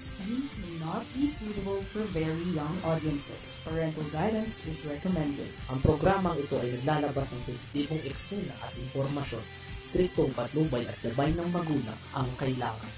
Scenes may not be suitable for very young audiences. Parental guidance is recommended. Ang programang ito ay naglalabas ng sensitibong eksena at impormasyon. Striktong patnubay at gabay ng magulang ang kailangan.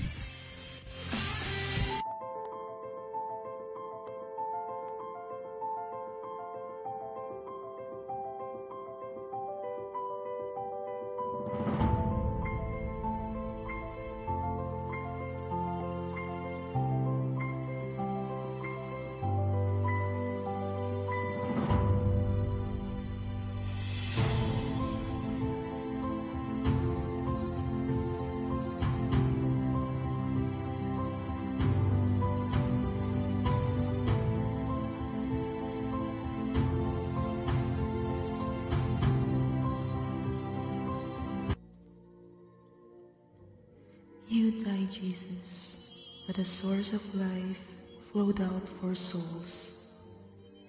You died, Jesus, but the source of life flowed out for souls,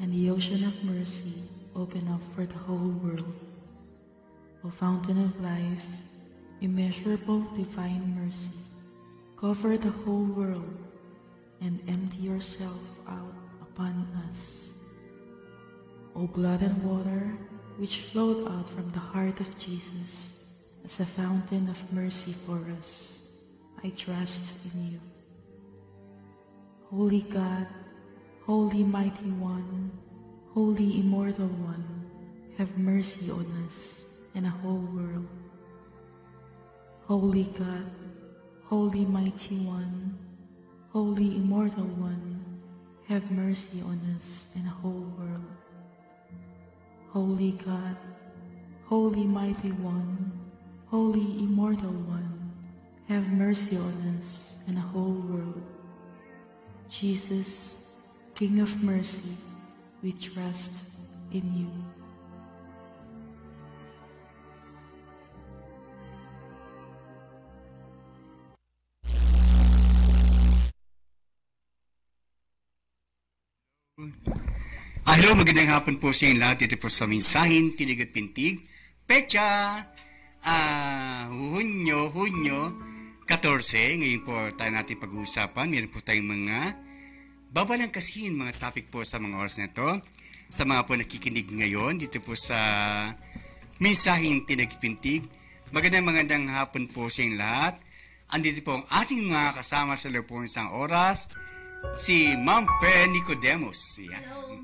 and the ocean of mercy opened up for the whole world. O fountain of life, immeasurable divine mercy, cover the whole world and empty yourself out upon us. O blood and water, which flowed out from the heart of Jesus as a fountain of mercy for us, I trust in you. Holy God, Holy Mighty One, Holy Immortal One, have mercy on us and the whole world. Holy God, Holy Mighty One, Holy Immortal One, have mercy on us and the whole world. Holy God, Holy Mighty One, Holy Immortal One, have mercy on us and the whole world. Jesus, King of mercy, we trust in you. Hello, magandang hapon po sa inyo lahat. Ito po sa Mensahin, Tinig at Pintig. Pecha! Hunyo 14. Ngayon po tayo natin pag-uusapan. Meron po tayong mga babalangkasin, mga topic po sa mga oras na ito. Sa mga po nakikinig ngayon, dito po sa Mensahin, Tinig at Pintig. Magandang hapon po sa inyo lahat. Andito po ang ating mga kasama sa loob po ng isang oras. Si Ma'am Pe Nicodemus. Yeah. Hello,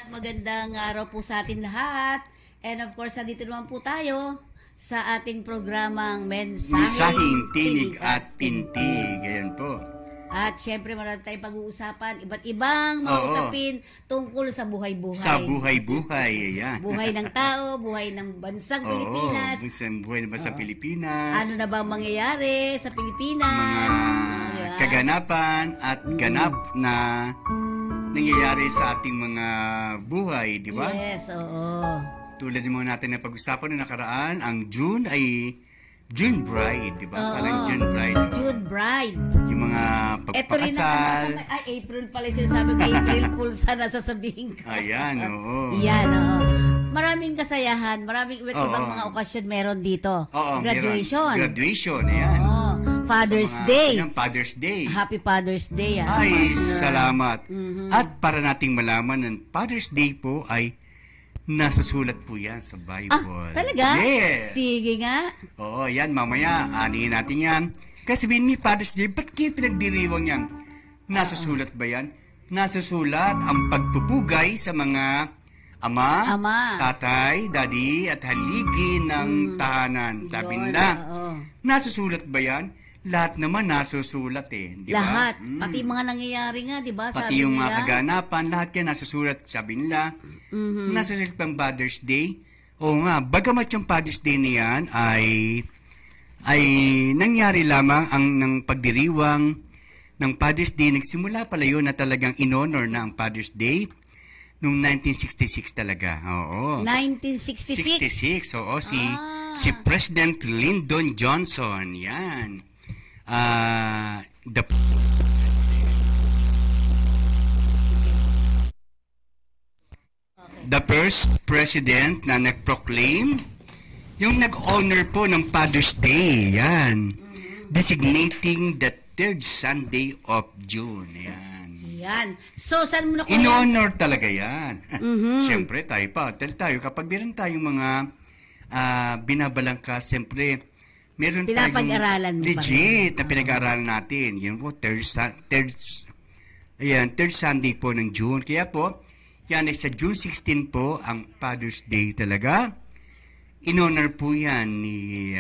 magandang araw po sa atin lahat. And of course, nandito naman po tayo sa ating programang Mensaheng Tinig at Pintig. Ayan po. At syempre, marami tayong pag-uusapan, iba't ibang mga usapin tungkol sa buhay-buhay. Sa buhay-buhay, ayan. Buhay ng tao, buhay ng bansang Pilipinas. Buhay ng bansang Pilipinas. Ano na ba ang mangyayari sa Pilipinas? Mga kaganapan at ganap na nangyayari sa ating mga buhay, di ba? Yes, oo. Tulad mo natin na pag-usapan na nakaraan, ang June ay June Bride, di ba? Parang June Bride. June Bride. Yung mga pagpapakasal. Ay, April pala yung sinasabi ko. April Fool's na sasabihin ko. Ayan, oo. Yan, oo. Maraming kasayahan, maraming iba't ibang mga okasyon meron dito. Oo, graduation. Graduation, ayan. Oo. Father's Day. Ayan, Father's Day. Happy Father's Day. Ay, salamat. At para nating malaman ng Father's Day po ay nasusulat po yan sa Bible. Talaga? Yes. Sige nga. Oo, yan. Mamaya, anihin natin yan. Kasi sabihin ni Father's Day, ba't kayo pinagdiriwang yan? Nasusulat ba yan? Nasusulat ang pagpupugay sa mga ama, tatay, daddy, at haligi ng tahanan. Sabi nila, nasusulat ba yan? Lahat naman nasusulat di ba? Lahat. Pati mga nangyayari nga, di ba? Pati yung mga kaganapan, lahat yan nasusulat. Sabi nila, nasusulat pang Father's Day. Oo nga, bagamat yung Father's Day niyan ay nangyari lamang ng pagdiriwang ng Father's Day. Nagsimula pala yun na talagang in-honor na ang Father's Day noong 1966 talaga. Oo. 1966? 66, oo. Si President Lyndon Johnson, yan. The first president na nag-proclaim, yung nag-honor po ng Father's Day, yan. Designating the third Sunday of June. Ayan. Yan. So, saan mo na In honor talaga yan. Siyempre, tayo pa. Tayo, kapag meron tayong mga binabalangka, siyempre, meron tayong Pinapag-aralan mo legit na pinag-aaralan natin. Yan po, third Sunday po ng June. Kaya po, yan ay sa June 16 po, ang Father's Day talaga. In honor po yan ni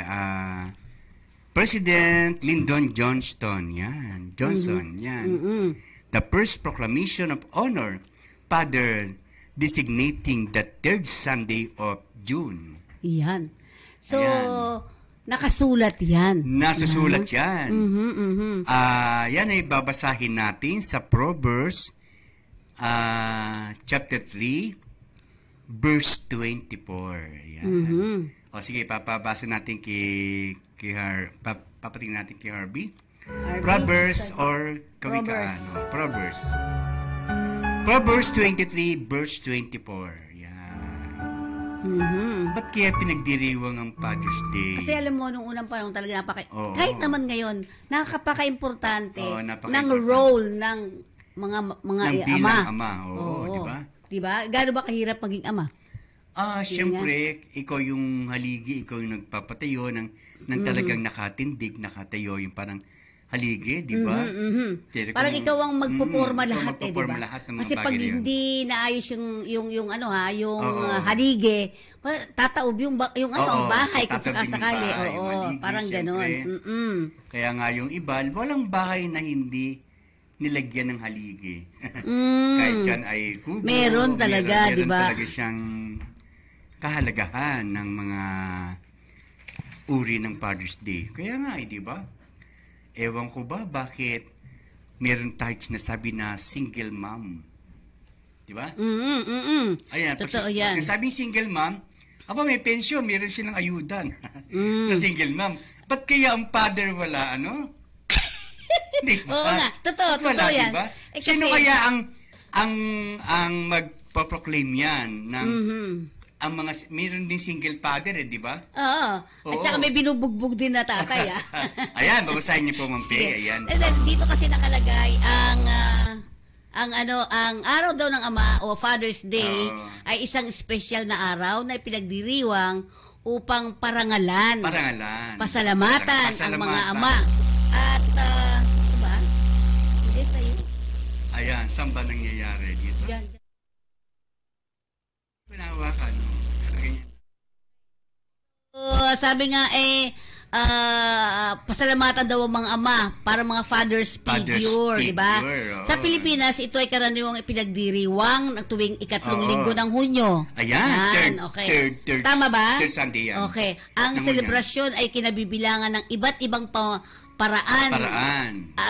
President Lyndon Johnson. Yan. Yan. The first proclamation of honor, Father, designating the third Sunday of June. Yan. So, Ayan. nakasulat yan. Nasusulat yan. Yan ay babasahin natin sa Proverbs chapter 3, verse 24. Yan. O sige, papabasa natin papatingin natin kay Harvey. Proverbs or kawikaan. Proverbs. Proverbs 23, verse 24. Yan. Ba't kaya pinagdiriwang ang Father's Day? Kasi alam mo, nung unang panahon talaga kahit naman ngayon, nakapaka-importante ng role ng mga bilang ama. Oo, di ba? Diba? Gaano ba kahirap maging ama? Siyempre, ikaw yung haligi, ikaw yung nagpapatayo ng talagang nakatindig, nakatayo yung parang haligi, di ba? Parang ikaw ang magpuporma lahat, di ba? Kasi pag hindi naayos yung haligi, tataob yung bahay kung sakasakali. Oo, parang ganon. Kaya nga yung iba, walang bahay na hindi nilagyan ng haligi. Kahit dyan ay kubo. Meron talaga, di ba? Meron talaga siyang kahalagahan ng mga uri ng Father's Day. Kaya nga, di ba? Ewan ko ba bakit meron tayong sinasabi na single mom. Di ba? Ayan, totoo yan. Pag sinasabing single mom, may pensyon, meron silang ayudan na single mom. Ba't kaya ang father wala, Diba? Oo nga, totoo yan. Diba? Sino kaya ang magpaproclaim yan ng ang mga meron din single father, di ba? Oo. At saka may binubugbog din na tatay, Ayan, babasahin niyo po, Ma'am Pe. Ayan. Dito kasi nakalagay ang araw daw ng Ama o Father's Day ay isang espesyal na araw na pinagdiriwang upang parangalan. Pasalamatan ang mga ama. At ito ba? Hindi tayo. Ayan, saan ba nangyayari dito? Diyan. Pinahawakan, Sabi nga pasalamatan daw ang mga ama para mga father's figure, di ba? Sa Pilipinas, ito ay karaniwang ipinagdiriwang ng tuwing ikatlong linggo ng Hunyo. Ayan, okay. Third Tama ba? Third Sunday yan. Okay. Ang selebrasyon ay kinabibilangan ng iba't ibang paraan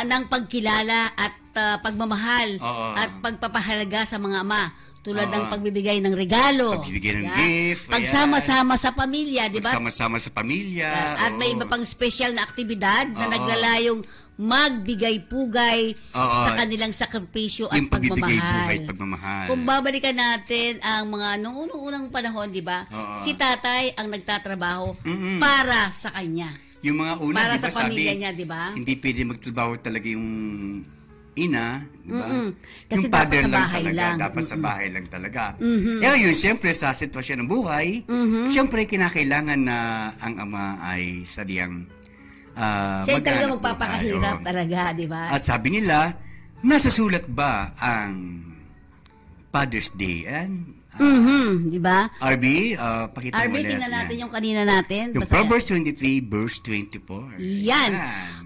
ng pagkilala at pagmamahal at pagpapahalaga sa mga ama. Tulad ng pagbibigay ng regalo. Pagbibigay ng gift. Pagsama-sama sa pamilya, di ba? Pagsama-sama sa pamilya. At may iba pang special na aktibidad na naglalayong magbigay-pugay sa kanilang sakripisyo at pagmamahal. Kung babalikan natin ang mga noong unang panahon, di ba? Si tatay ang nagtatrabaho para sa kanya. Yung mga una, para diba, sa pamilya niya, di ba? Hindi pwede magtrabaho talaga yung ina, di ba? Kasi yung father dapat sa bahay talaga, lang. dapat sa bahay lang talaga. Ngayon, siyempre, sa sitwasyon ng buhay, siyempre, kinakailangan na ang ama ay sariyang siya talaga magpapakahirap talaga, di ba? At sabi nila, nasasulat ba ang Father's Day? Di ba? RB, pakita mo ulit. Tingnan natin yung kanina natin. Yung Proverbs 23, verse 24. Yan.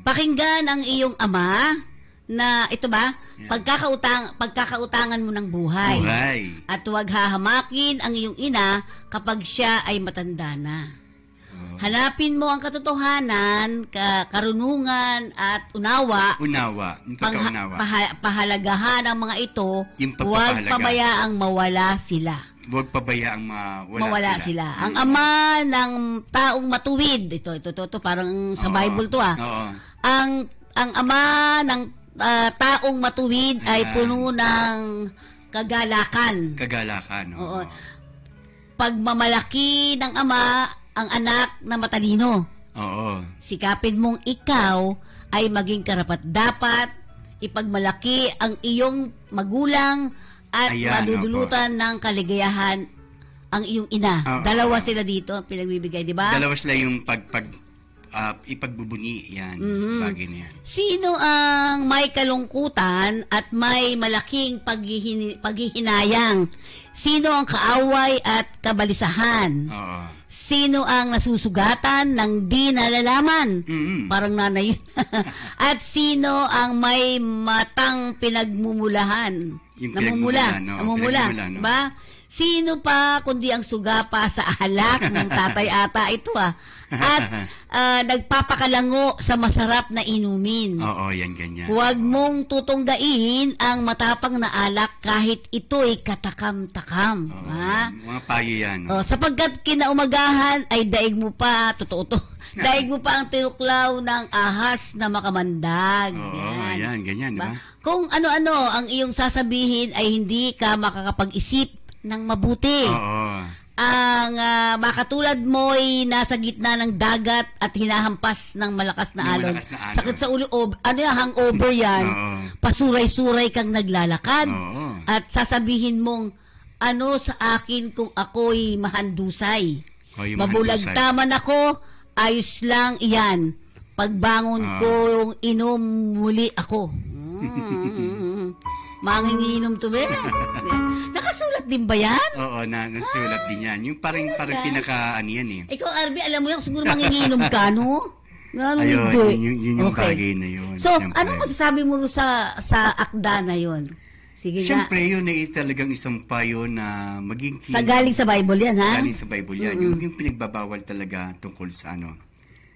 Pakinggan ang iyong ama na ito ba? Pagkakautangan mo ng buhay. At huwag hahamakin ang iyong ina kapag siya ay matanda na. Hanapin mo ang katotohanan, karunungan at unawa. Pahalagahan ang mga ito. Huwag pabayaang mawala sila. Huwag pabayaang mawala sila. Ang ama ng taong matuwid, ito parang sa Bible to Ang ama ng taong matuwid ay puno ng kagalakan. Oo. Pagmamalaki ng ama ang anak na matalino. Oo. Sikapin mong ikaw ay maging karapat-dapat, ipagmalaki ang iyong magulang at madudulutan ng kaligayahan ang iyong ina. Dalawa sila dito pinagbibigay, di ba? Dalawa sila yung ipagbubuni, yan, bagay na yan. Sino ang may kalungkutan at may malaking paghihinayang? Sino ang kaaway at kabalisahan? Sino ang nasusugatan ng di nalalaman? Parang nanay yun. At sino ang may matang pinagmumulahan? Namumula, no? Ba? Sino pa kundi ang sugapa sa alak ng tatay ata ito At nagpapakalango sa masarap na inumin. Oo, yan ganyan. Huwag mong tutunggain ang matapang na alak kahit ito'y katakam-takam. Mga payo yan. Sapagkat kinaumagahan ay daig mo pa, totoo to, daig mo pa ang tinuklaw ng ahas na makamandag. Yan, ganyan, di ba? Kung ano-ano ang iyong sasabihin ay hindi ka makakapag-isip ng mabuti. Ang makatulad mo'y nasa gitna ng dagat at hinahampas ng malakas na alon. Sakit sa ulo, hangover yan. Pasuray-suray kang naglalakad. At sasabihin mong, ano sa akin kung ako'y mahandusay? Mabulagtaman ako, ayos lang iyan. Pagbangon ko, inom muli ako. Manginginom to ba? Nakasulat din ba yan? Oo, nasulat din yan. Yung parang yan Ikaw, Arby, alam mo yung siguro manginginom ka, no? Ayun, yun yung bagay na yun. So, anong masasabi mo sa akda na yun? Sige Siyempre, yun ay talagang isang payo na maging... Galing sa Bible yan, ha? Galing sa Bible yan. Yung pinagbabawal talaga tungkol sa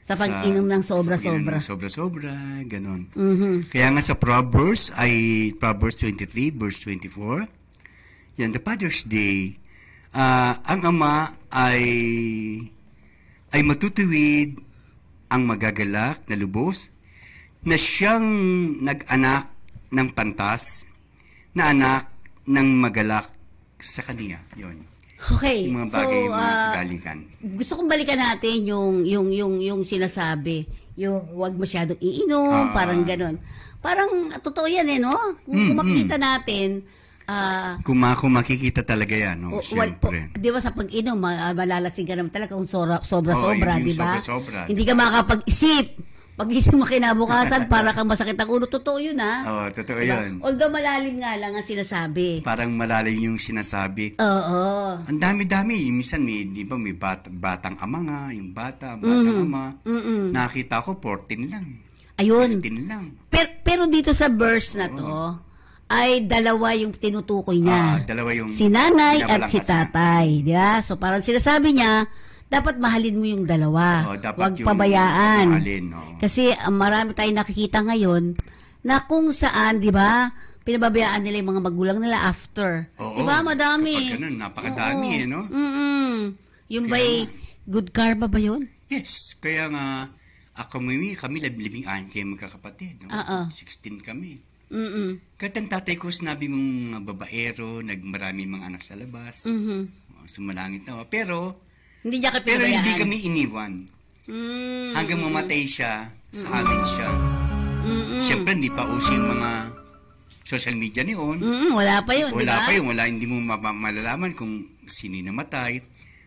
sa pag-inom ng sobra-sobra. Sobra-sobra, ganon. Kaya nga sa Proverbs 23, verse 24, yan, the Father's Day, ang ama ay matutuwid ang magagalak na lubos na siyang nag-anak ng pantas na anak ng magalak sa kaniya. Yun. Okay, yung mga bagay, yung mga kagalikan. Gusto kong balikan natin yung sinasabi, yung huwag masyadong iinom, parang ganon. Parang totoo yan no? Kung makikita natin, kung makikita talaga yan, no? Siyempre. Di ba sa pag-inom, malalasing ka naman talaga kung sobra-sobra, di ba? Sobra-sobra. Hindi ka makakapag-isip. Pag-isip mo kinabukasan, para kang masakit ang ulo. Totoo yun, Oo, totoo yun. Although malalim nga lang ang sinasabi. Parang malalim yung sinasabi. Oo. Ang dami-dami. Minsan, di ba, may batang ama nga, yung batang ama. Nakita ko, 14 lang. Ayun. 15 lang. Pero dito sa verse na to, ay dalawa yung tinutukoy niya. Dalawa yung... Si nanay at si tatay. Diba? So, parang sinasabi niya, dapat mahalin mo yung dalawa. Huwag pabayaan. Kasi marami tayong nakikita ngayon na kung saan, di ba, pinababayaan nila yung mga magulang nila after. Di ba, madami. Kapag ganun, napakadami, no? Yung ba'y good karma ba yun? Yes. Kaya nga, kami 12 kayo magkakapatid. No? 16 kami. Kahit ang tatay ko, sinabi mong babaero, nagmarami mga anak sa labas. Sumalangit na. Pero hindi kami iniwan. Hanggang mamatay siya, sa amin siya. Siyempre, hindi pa uso yung mga social media noon. Wala pa yun, Wala pa yun. Hindi mo malalaman kung sino namatay.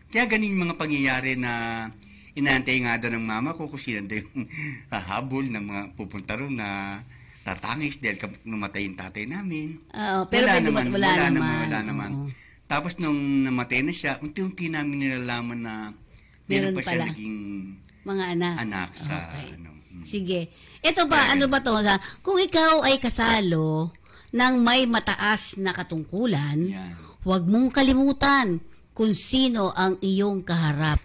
Kaya ganun yung mga pangyayari na inaantay nga doon ng mama ko kung sino yung hahabol ng mga pupunta ron na tatangis dahil namatay yung tatay namin. Pero wala naman. Tapos nung namatay na siya, unti-unti namin nilalaman na meron pa siya naging mga anak sa Sige. Ito ba, ano ba to? Kung ikaw ay kasalo ng may mataas na katungkulan, huwag mong kalimutan kung sino ang iyong kaharap.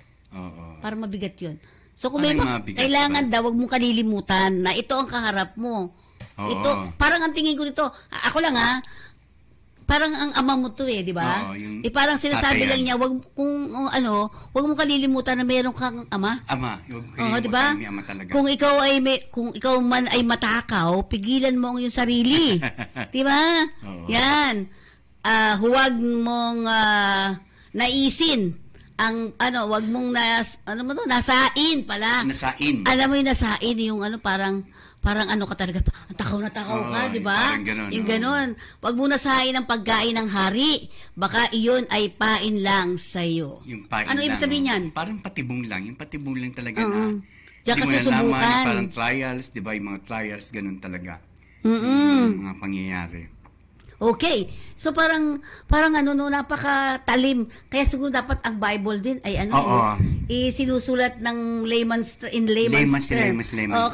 Para mabigat yun. So kung kailangan daw, huwag mong kalilimutan na ito ang kaharap mo. Ito, parang ang tingin ko dito, ako lang parang ang ama mo to di ba? Parang sinasabi lang niya, wag mong kalilimutan na meron kang ama. Di ba? Kung ikaw man ay matakaw, pigilan mo ang iyong sarili. Di ba? Yan. Huwag mong naisin ang wag mong nasain pala. Nasain. Alam mo yung nasain yung parang parang ano ka talaga, takaw na takaw ka, di ba? Yung ganon. Wag mo nasahin ang pagkain ng hari. Baka iyon ay pain lang sa'yo. Yung pain ano ibig sabihin yan? Parang patibong lang. Yung patibong lang talaga na. Diyan ka susubukan. Parang trials, di ba? Yung mga trials, ganun talaga. Yung mga pangyayari. Okay. So parang ano no, napakatalim. Kaya siguro dapat ang Bible din ay sinusulat ng layman's term.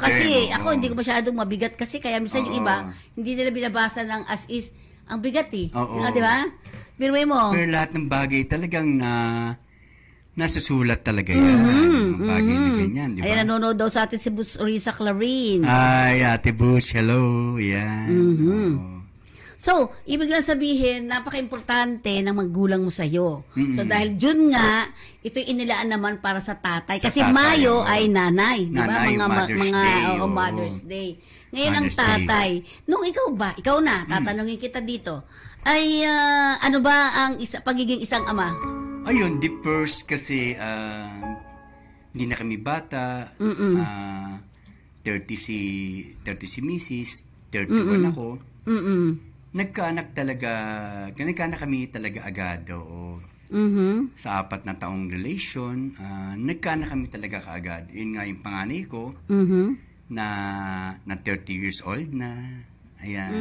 Kasi ako hindi ko masyadong mabigat kasi kaya minsan yung iba hindi nila binabasa ng as is. Ang bigat eh. Di ba? Biruin mo. Pero lahat ng bagay talagang nasusulat talaga yan. Mga bagay na ganyan, di ba? Ayan, nanonood daw sa atin si Bus Orisa Clarin. Ay, Ate Bus, hello. Yan. So, ibig lang sabihin, napaka-importante ng magulang mo sa'yo. So, dahil June nga, ito'y inilaan naman para sa tatay. Kasi Mayo ay nanay. Di ba? Mother's Day. Ngayon ang tatay. Nung ikaw na, tatanungin kita dito, ay ano ba ang pagiging isang ama? Ayun, the first kasi hindi na kami bata. 30 si Mrs., 31 ako. Nagkaanak kami talaga agad, sa 4 na taong relation, nagkaanak kami talaga kaagad. Yun nga yung panganay ko, na 30 years old na. Ayan.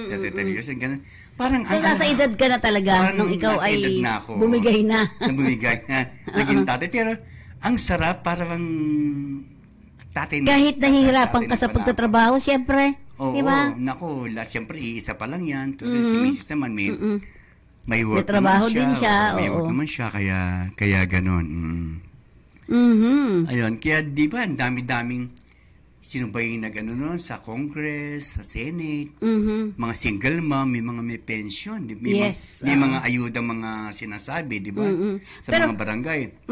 30 years old, ganun. Parang, so, nasa edad ka na talaga nung ikaw ay bumigay na. Bumigay na. Naging tatay. Pero, ang sarap, parang tatay na. Kahit nahihirapan ka sa pagtatrabaho, siyempre. Diba? Naku, siyempre, iisa pa lang yan. Si Mrs. naman, may work trabaho naman din siya. May work naman siya, kaya ganun. Ayun, kaya di ba, ang dami-daming sino ba yung noon sa Congress, sa Senate, mga single mom, may pension, may mga ayuda mga sinasabi, di ba? Sa mga barangay.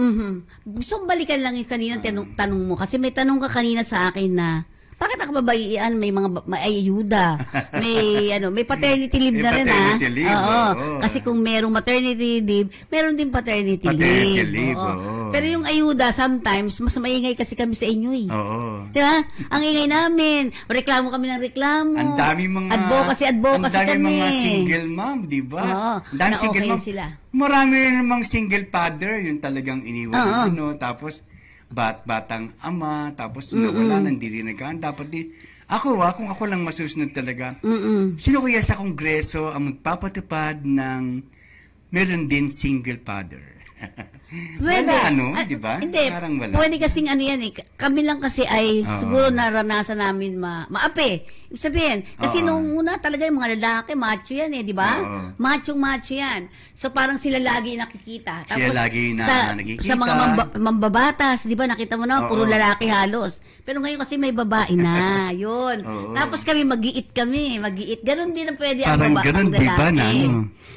Gusto balikan lang yung kanina tanong mo, kasi may tanong ka kanina sa akin na, bakit nakababaian may ayuda, may paternity leave na rin kasi kung merong maternity leave, meron din paternity leave. Pero yung ayuda sometimes mas maingay kasi kami sa inyo eh. Di ba? Ang ingay namin, reklamo kami ng reklamo. Ang dami mga advocacy kami. Mga single mom, di ba? Ang dami single mom. Sila. Marami namang single father, yung talagang iniwan tapos batang ama, tapos nawala, hindi rin nagkaan. Dapat din, kung ako lang masusunod talaga, sino kaya sa Kongreso ang magpapatupad ng meron din single father? Pwede. Wala, di ba? Hindi, parang wala. Pwede kasing yan eh. Kami lang kasi ay siguro naranasan namin maapi. Ibig sabihin, kasi nung una talaga yung mga lalaki, macho yan eh, di ba? Macho yan. So parang sila lagi nakikita. Tapos, sila lagi nakikita. Sa mga mambabatas, di ba, nakita mo na, puro lalaki halos. Pero ngayon kasi may babae na, yun. Tapos kami, mag-iit. Ganon din ang pwede ang lalaki. Diba,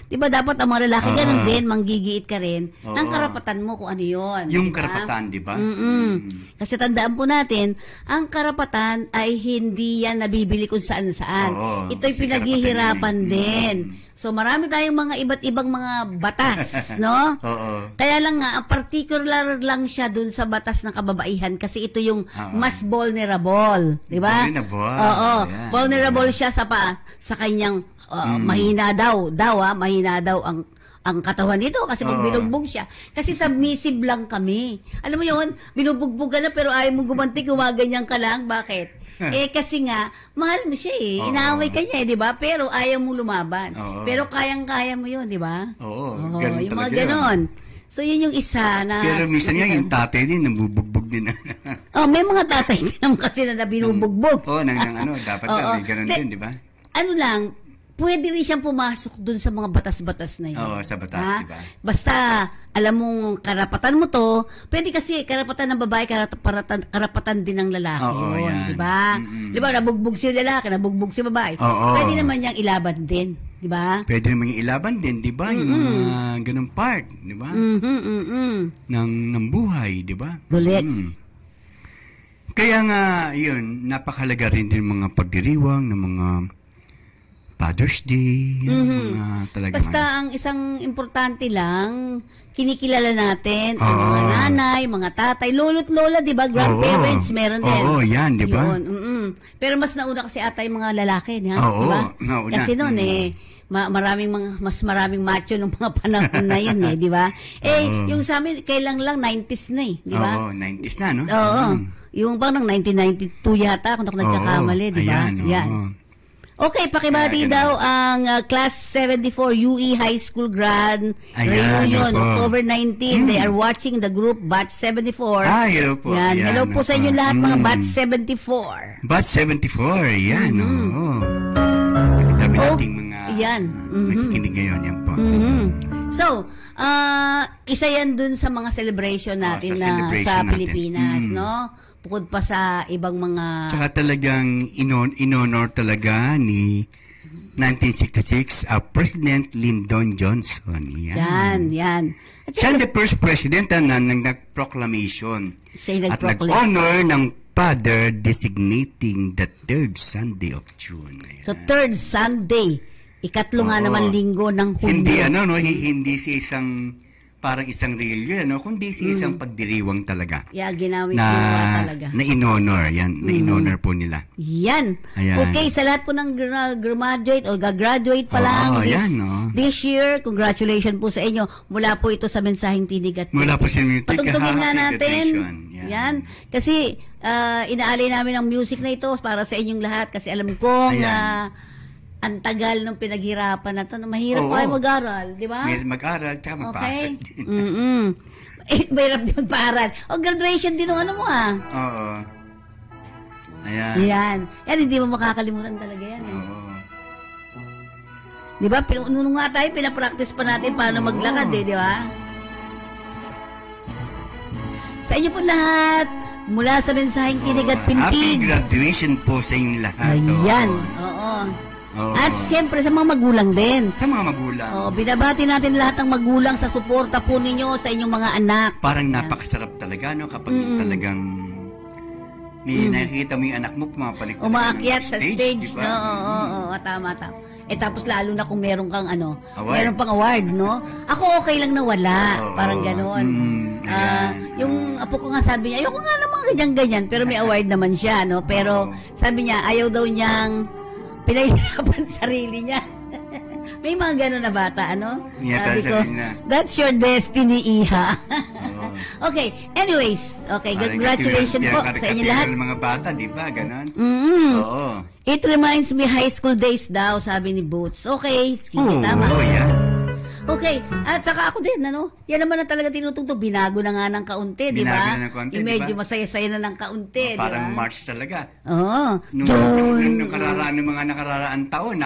di ba dapat ang mga lalaki ganon din, manggigiit ka rin ng karapatan mo kung ano yun. Yung karapatan, di ba? Kasi tandaan po natin, ang karapatan ay hindi yan nabibili kung saan-saan. Ito'y pinaghihirapan din. So marami tayong mga iba't ibang mga batas, no? Kaya lang nga, ang particular lang siya dun sa batas ng kababaihan kasi ito yung mas vulnerable, di ba? Vulnerable siya sa kanyang mahina daw ang katawan nito kasi pag binugbog siya. Kasi submissive lang kami. Alam mo yun, binubugbog ka na pero ayaw mong gumanti, gumaganyan ka lang. Bakit? Kasi nga, mahal mo siya eh. Inaaway ka niya eh, di ba? Pero ayaw mo lumaban. Pero kayang-kaya mo yun, di ba? Ganun yung mga ganon. So, yun yung isa na... Pero minsan nga, yung tatay din, nabubugbog din. May mga tatay din naman kasi na binubugbog. Dapat may ganon din, di ba? Ano lang, pwede rin siyang pumasok dun sa mga batas-batas na yun. Sa batas, diba? Basta, alam mong karapatan mo to, pwede kasi karapatan ng babae, karapatan din ng lalaki yun, diba? Diba, nabugbog si lalaki, nabugbog si babae. Pwede naman niyang ilaban din, diba? Pwede naman niyang ilaban din, diba? Yung mga ganung part, diba? Ng buhay, diba? Bulit. Kaya nga, yun, napakalaga rin din mga pagdiriwang ng mga Father's Day, mga talagang basta ang isang importante lang, kinikilala natin ang mga nanay, mga tatay, lolo't lola, di ba? Grandparents, meron din. Yan, di ba? Pero mas nauna kasi ata yung mga lalaki, ha? Oo, diba? nauna. Kasi noon mas maraming macho nung mga panahon na yun di ba? Yung sa amin kailan lang 90s na di ba? Oo, 90s na, no? Oo. Yung bang ng 1992 yata kung ako nagkakamali, di ba? Yan. Okay, pakibati daw ang Class 74 UE High School Grand Reunion, October 19. They are watching the group Batch 74. Hello po. Yan. Hello po sa inyo lahat, mga Batch 74. Batch 74, yan. Dami nating mga nakikinig ngayon. Yan po. So, isa yan dun sa mga celebration natin sa Pilipinas, no? Bukod pa sa ibang mga... Tsaka talagang in-honor talaga ni 1966 President Lyndon Johnson. Yan. Siya the first president na nag-proclamation. At nag-honor ng Father designating the third Sunday of June. So, third Sunday. Ikatlo nga naman linggo ng Hunyo. Hindi si parang isang real year, kundi si isang pagdiriwang talaga. Ginawin talaga. Na in-honor, na in-honor po nila. Yan. Ayan. Okay, sa lahat po ng graduate o gagraduate pa lang this year, congratulations po sa inyo. Mula po ito sa Mensaheng Tinig at mula po sa Tinig. Patugtugin nga natin. Yan. Kasi inaalay namin ang music na ito para sa inyong lahat kasi alam kong ang tagal ng pinaghirapan na ito. Mahirap pa mag-aral, di ba? Mahirap mag-aral, tsaka magpaaral. Mahirap din magpaaral. Graduation din ng mo, Oo. Yan, hindi mo makakalimutan talaga yan. Di ba? Nung nga tayo, pinapractice pa natin paano maglakad, di ba? Sa inyo po lahat, mula sa Mensaheng Tinig at Pintig. Happy graduation po sa inyong lahat. Ayan, oo. At siyempre sa mga magulang din. Sa mga magulang. Binabati natin lahat ng magulang sa suporta po ninyo sa inyong mga anak. Parang napakasarap talaga, kapag talagang may nakikita mo yung anak mo pumapalik. Umaakyat sa stage, diba? Oo, tama. Tapos lalo na kung meron kang meron pang award, no? Ako okay lang na wala. Parang gano'n. Yung apo ko nga sabi niya, ayoko nga naman ganyan-ganyan, pero may award naman siya, no? Pero sabi niya, ayaw daw niyang pinahirapan sarili niya. May mga gano'n na bata, sabi ko, that's your destiny, iha. Okay, anyways, congratulations po sa inyo lahat. Mga bata, di ba? Ganon? Oo. It reminds me high school days daw, sabi ni Boots. Okay, sige, tama. Okay, at saka ako din, yan naman na talaga tinutugtog. Binago na nga ng kaunti, di ba? Binago na ng kaunti, yung medyo masaya-saya na ng kaunti, di ba? Parang March talaga. June. Nung mga nakararaang taon,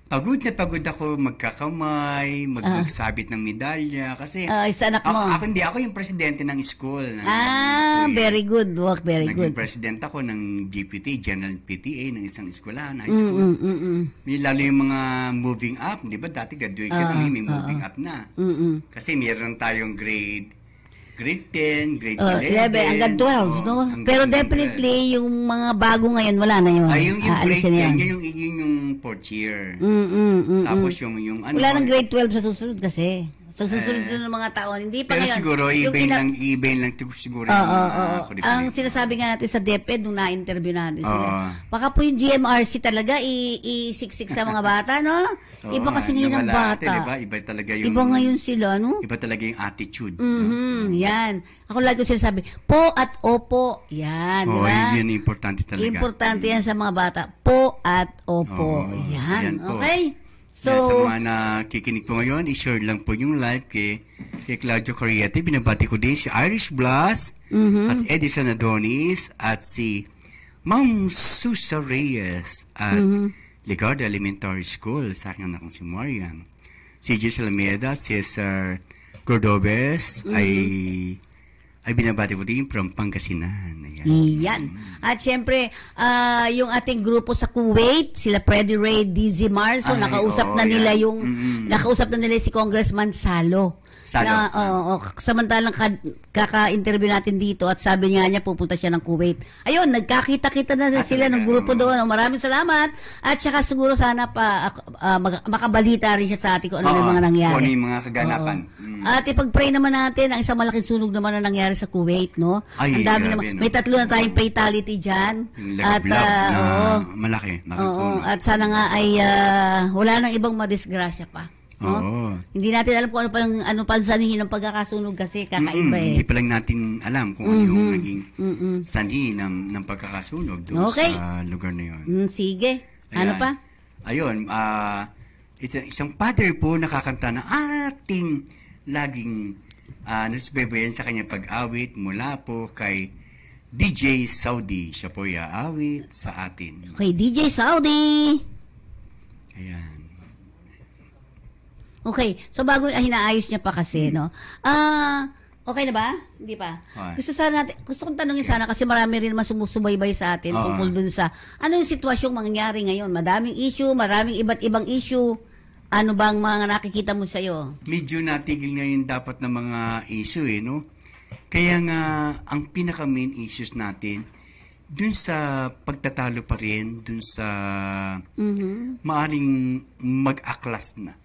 pagod na pagod ako magkakamay, magsabit ng medalya kasi sa anak mo. Ako yung presidente ng school. Very good work, very good. Naging president ako ng GPT, General PTA ng isang eskwelahan, high school. Lalo yung mga moving up, di ba? Dati graduate kami, may moving up na. Kasi meron tayong grade 10, grade 11. Hanggang 12, no? Pero definitely, yung mga bago ngayon, wala na yun. Yung grade 10, yun yung 4th year. Tapos yung wala nang grade 12 sa susunod kasi. Sa susunod ng mga taon, hindi pa pero ngayon. Siguro, i-bain lang siguro. Ang sinasabi nga natin sa DepEd, nung na-interview natin sila, baka po yung GMRC talaga isiksik sa mga bata, no? Iba kasi ngayon ang bata. Diba? Iba talaga yung... Iba ngayon sila, no? Iba talaga yung attitude. Yan. Ako lagi ko sinasabi, po at opo. Yan, di ba? Yan importante talaga. Importante yan sa mga bata. Po at opo. Yan. Okay? So, sa mga nakikinig po ngayon, i-share lang po yung live kay Claudio Corriete. Binabati ko din si Irish Blast, at Edison Adonis, at si Ma'am Susa Reyes, at Ligarda Elementary School, sa aking anak si Marian. Si Jess Alameda, Cesar Cordobes, ay binabati ko din from Pangasinan. Yan. At syempre, yung ating grupo sa Kuwait, sila Freddy Ray, DZ Marzo, nakausap na nila si Congressman Salo. Salo. Samantalang kaka-interview natin dito at sabi niya pupunta siya ng Kuwait. Ayun, nagkakita-kita na sila ng grupo doon. Maraming salamat. At saka siguro sana makabalita rin siya sa atin kung ano yung mga nangyari. Kung ano yung mga kaganapan. At ipag-pray naman natin ang isang malaking sunog naman na nangyari sa Kuwait, no? Ang dami naman. May 3 na tayong fatality dyan. At malaki. At sana nga ay wala nang ibang madisgrasya pa. No? Hindi natin alam kung ano pa sanhi ng pagkakasunog kasi kakaiba Hindi pa lang natin alam kung ano yung naging sanhi ng pagkakasunog doon sa lugar na yun. Sige. Ano pa? Ayun, isang father po nakakanta na ating laging nasubaybayan sa kanyang pag-awit mula po kay DJ Saudi. Siya po aawit sa atin. Okay, DJ Saudi! Ayan. Okay, so bago hinaayos niya pa kasi, no? Okay na ba? Hindi pa. Gusto kong tanungin sana kasi marami rin naman sumusubaybay sa atin tungkol dun sa ano yung sitwasyong mangyayari ngayon. Madaming issue, maraming iba't ibang issue. Ano bang mga nakikita mo sa'yo? Medyo natigil ngayon dapat na mga issue no? Kaya nga, ang pinaka-main issues natin, dun sa pagtatalo pa rin, dun sa maaring mag-aklas na.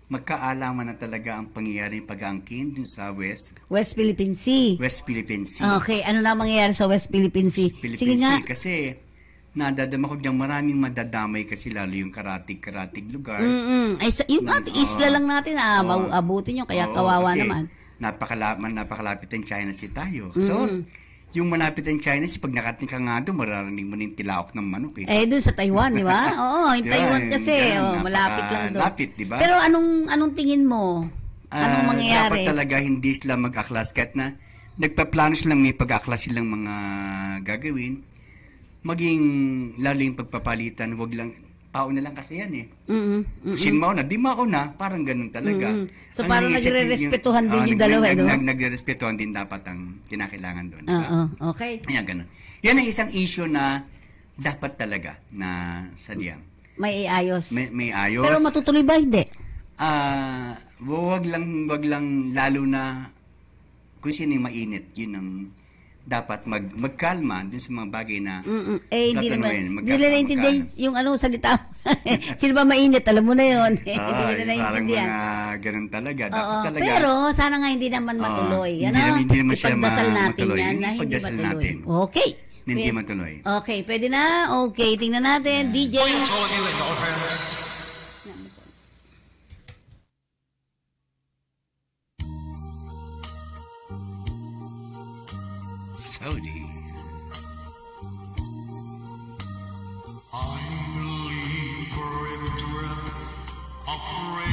Magkaalaman na talaga ang pangyayaring pag-angkin dun sa West Philippine Sea. West Philippine Sea. Okay, ano na mangyayari sa West Philippine Sea? Sige nga. Kasi nadadama ko diyang maraming madadamay kasi lalo yung karatig lugar. Ay, yung isla lang natin, abutin nyo, kaya kawawa naman. Napakalapit ang China Sea tayo. So, yung malapit ang China Sea, pag nakating ka nga doon, mararinig mo na yung tilaok ng manok doon sa Taiwan, di ba? Oo, yung Taiwan kasi, malapit lang doon. Malapit, di ba? Pero anong tingin mo? Anong mangyayari? Dapat talaga hindi sila mag-aklas kahit na nagpaplano silang may pag-aklas silang mga gagawin. Maging lalo yung pagpapalitan, wag lang pauna lang kasi yan Sin mauna, di mauna, parang ganun talaga. So parang nagre-respetuhan din yung dalawa, nagre-respetuhan din dapat ang kinakailangan doon. Okay. Ayan, ganun. Yan ang isang issue na dapat talaga na sadyang. May ayos. May ayos. Pero matutuloy ba hindi? Wag lang lalo na kung sino yung mainit, yun ang dapat magkalma dun sa mga bagay na hindi nila naintindihan yung salita. Sino ba mainit? Alam mo na yun. Hindi nila naintindihan. Parang mga ganun talaga. Dapat talaga. Pero sana nga hindi naman matuloy. Hindi naman siya ipagdasal natin matuloy. Yan na hindi matuloy. Okay. Hindi matuloy. Okay, pwede na. Okay, tingnan natin. DJ. Saudi.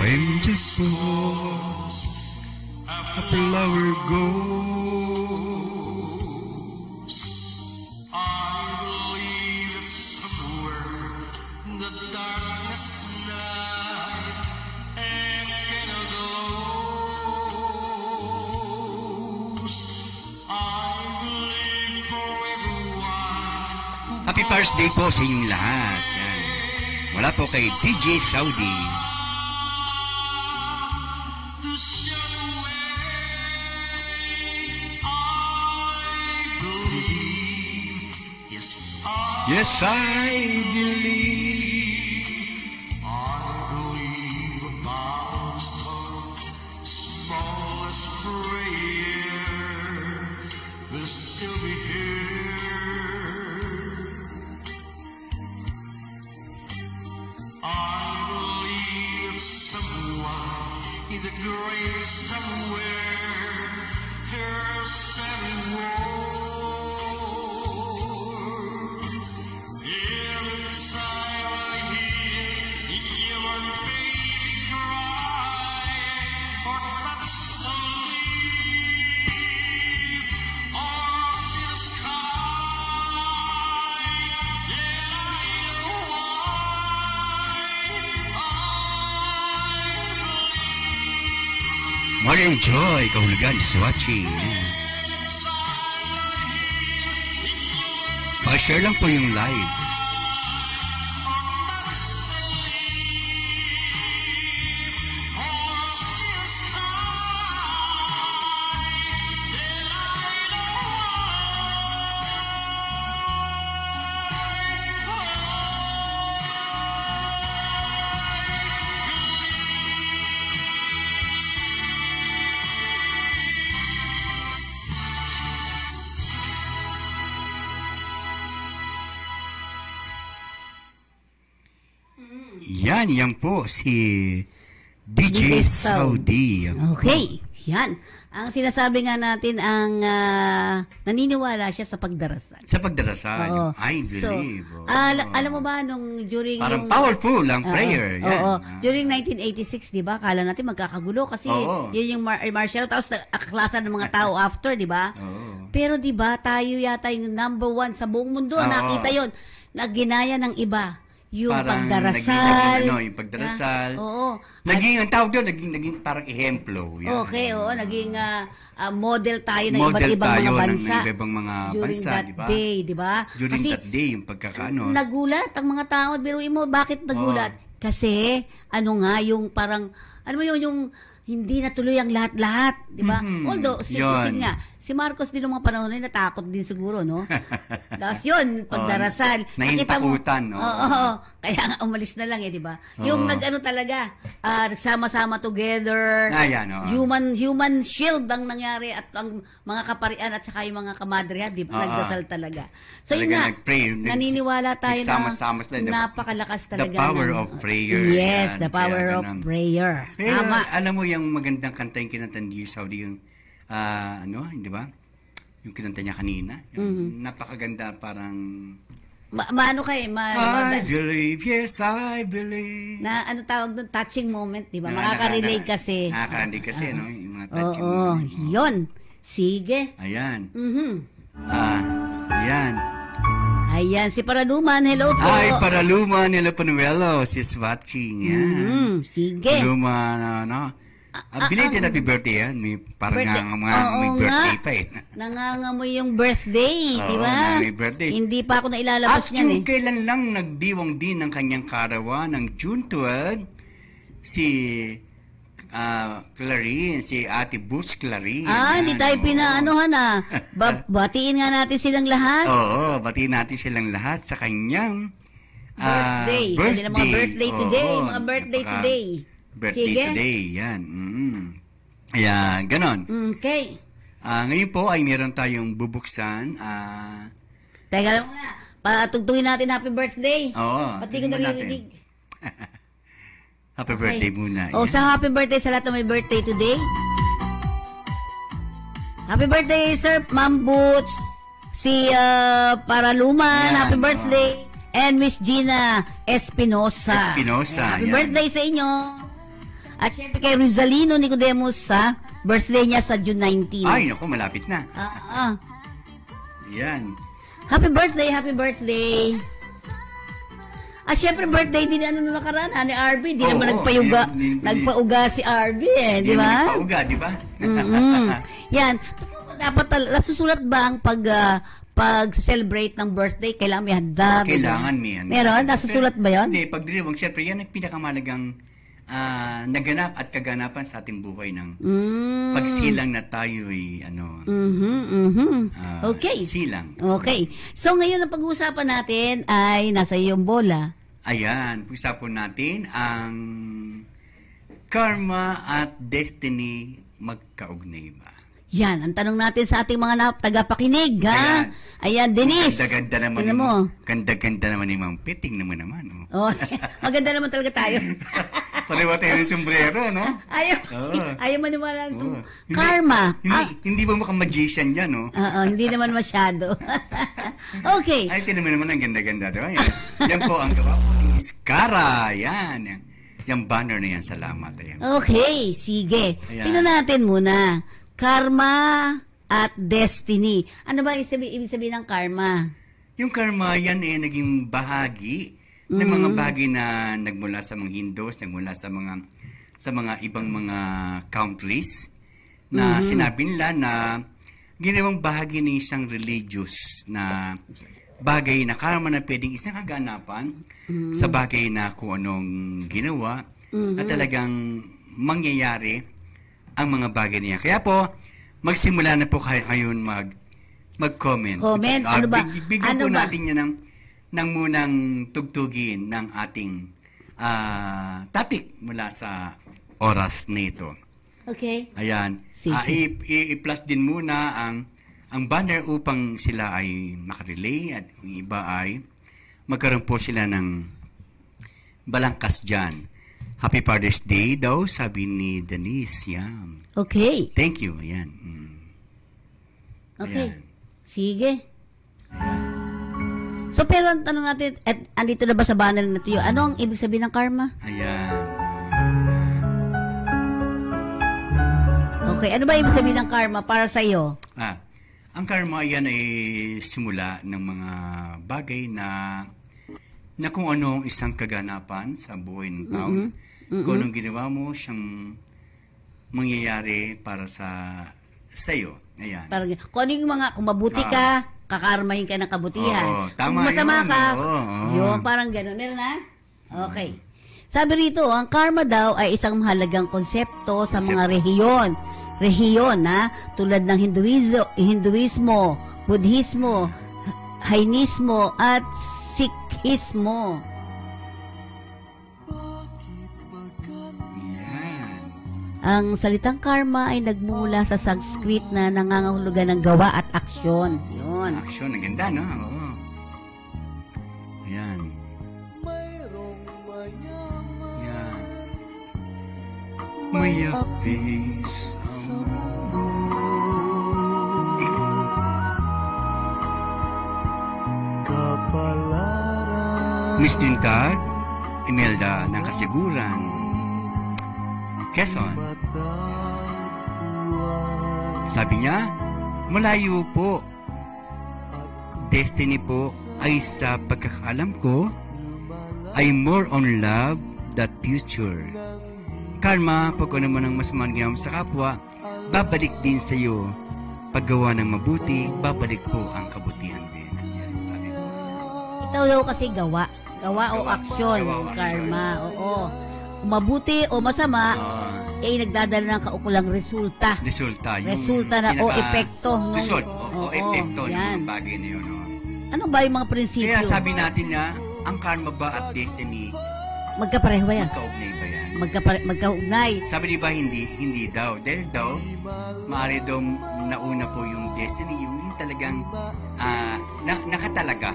When just falls, a flower goes. I believe it's somewhere in the darkness night and candle glows. Happy birthday po sa inyong lahat. Yan. Wala po kay DJ Saudi. Yes, I believe. I believe about the smallest prayer will still be here. I believe someone in the grave somewhere hears every word. Mag-enjoy kahulugan sa watching. Pa-share lang po yung live. Yan po si DJ Saudi. Okay, yan. Ang sinasabi nga natin, ang naniniwala siya sa pagdarasal. Sa pagdarasal. Oo. I believe. So, alam mo ba, nung during parang yung... powerful ang prayer. Yan. Oo. During 1986, di ba, kala natin magkakagulo kasi yun yung martial law. Tapos aklasan ng mga tao after, di ba? Pero di ba, tayo yata yung number 1 sa buong mundo. Nakita yun. Naginaya ng iba. Yung parang pagdarasal. Yung pagdarasal. Oo. Ang tawag doon, naging parang ehemplo. Yan. Okay, naging model tayo ng iba't ibang mga bansa. Ng ibang mga bansa, di ba? Day, di ba? During that day, yung pagkakaano. Nagulat ang mga tao. Biruin mo, bakit nagulat? Kasi, yung parang, yung hindi natuloy ang lahat-lahat, di ba? Although, citizen nga, si Marcos din ng mga panahon na natakot din siguro, no? Tapos yun, pagdarasal. Nahintakutan, no? Oo, kaya nga umalis na lang di ba? Yung talaga, nagsama-sama together. Human shield ang nangyari at ang mga kaparian at saka yung mga kamadrehan, di ba? Nagdasal talaga. So yun nga, naniniwala tayo na napakalakas talaga. The power of prayer. Yes, the power of prayer. Tama. Alam mo yung magandang kanta yung kinanta ni Saudi, yung di ba? Yung kinanta niya kanina. Napakaganda, parang... I believe, yes, I believe. Na tawag doon? Touching moment, di ba? Makaka-relate kasi. Nakaka-relate kasi, no? Yung mga touching moment. Yun. Sige. Ayan. Ayan, si Paraluman, hello po. Ay, Paraluman, hello Panuelo, si watching. Yan. Sige. Paraluman, belated happy birthday yan. Parang may birthday pa eh. Nangangamoy yung birthday, di ba? May birthday. Hindi pa ako nailalabas niyan eh. At kailan lang nagdiwang din ng kanyang karawan ng June 12, si Clarine, si Ate Boots Clarine. Hindi tayo pinaanohan batiin nga natin silang lahat. Oo, batiin natin silang lahat sa kanyang birthday. Mga birthday today. Mga birthday today. Birthday today, yan. Ayan, ganon. Okay. Ngayon po ay meron tayong bubuksan. Teka lang muna. Patugtugin natin happy birthday. Oo. Pati ko naririnig. Happy birthday muna. Sa happy birthday sa lahat na may birthday today. Happy birthday, Sir Ma'am Boots. Si Paraluman. Happy birthday. And Miss Gina Espinosa. Happy birthday sa inyo. At syempre kay Rizalino Nicodemus birthday niya sa June 19. Ay, naku, malapit na. Yan. Happy birthday, happy birthday. Syempre birthday din nung nakaraan, ni RB. Di naman nagpauga si RB di ba? Nagpauga, di ba? Yan. Dapat nasusulat ba ang pag-celebrate ng birthday? Kailangan may handa? Kailangan may handa. Meron? Nasusulat ba yun? Hindi, pagdiriwang, syempre yan ang pinakamalagang naganap at kaganapan sa ating buhay ng pagsilang na tayo okay. Silang. Okay. So ngayon ang pag-uusapan natin ay nasa iyong bola. Ayan, pag-usapan natin ang karma at destiny magkaugnay ba? Yan, ang tanong natin sa ating mga tagapakinig, ha? Ayan, Denise. Ganda-ganda naman Ganda-ganda naman ni Mang Piting naman. Maganda naman talaga tayo. Pariwa tayo ng sombrero, no? Ayaw maniwala nito. Karma. Hindi ba mukhang magician yan, no? Hindi naman masyado. Okay. Ay, tinaman naman ang ganda-ganda, diba? Yan po ang gawa po ni Iskara. Yan. Yung banner na yan, salamat. Ayan. Okay, sige. Tingnan natin muna. Karma at destiny. Ano ba ibig sabihin ng karma? Yung karma, yan naging bahagi ng mga bagay na nagmula sa mga Hindus, nagmula sa mga ibang mga countries na sinabi nila na ginawang bahagi ng isang religious na bagay na karma na pwedeng isang kaganapan sa bagay na kung anong ginawa at talagang mangyayari ang mga bagay niya. Kaya po, magsimula na po kayo ngayon mag-comment. Comment? Ano ba? Bigyan po natin yan ng munang tugtugin ng ating topic mula sa oras nito. Okay. Ayan. I-plus din muna ang banner upang sila ay makarelay at yung iba ay magkaroon po sila ng Balangkas dyan. Happy Father's Day daw, sabi ni Denise. Yan. Okay. Thank you. Ayan. Okay. Ayan. Sige. So, pero ang tanong natin, andito na ba sa banner na ito, ano ang ibig sabihin ng karma? Ayan. Okay, ano ba ibig sabihin ng karma para sa iyo? Ang karma yan ay simula ng mga bagay na kung ano ang isang kaganapan sa buhay ng tao. Kung anong ginawa mo, siyang mangyayari para sa iyo. Ayan. Parang, kung ano yung mga, kung mabuti ka, kakarmahin ka ng kabutihan. Oo, tama kung masama yun. ka, Oo. yun, parang gano'n. Meron na? Okay. Sabi rito, ang karma daw ay isang mahalagang konsepto sa mga rehiyon, tulad ng Hinduismo, Budhismo, Jainismo, at Sikhismo. Ang salitang karma ay nagmula sa Sanskrit na nangangahulugan ng gawa at aksyon. Yun. Aksyon, ang ganda, no? Oo. Ayan. Ayan. Mayapis Miss Dintag, Imelda ng Kasiguran, Quezon. Sabi niya, malayo po. Destiny po ay sa pagkakaalam ko ay more on love that future. Karma, pag ano man ang masamang ginawa sa kapwa, babalik din sa iyo. Paggawa ng mabuti, babalik po ang kabutihan din. Yan sabi ko. Ito daw kasi gawa o aksyon, gawa o karma. Oo. Kung mabuti o masama, nagdadala ng kaukulang resulta. Resulta na o epekto. Result o epekto ng yan. mga bagay na yun. Ano ba yung mga prinsipyo? Kaya sabi natin na, ang karma ba at destiny, magkapareho ba yan? magkaugnay ba yan? Magkaugnay. Sabi di ba hindi daw. Dahil daw, maaari daw nauna po yung destiny, yung talagang nakatalaga.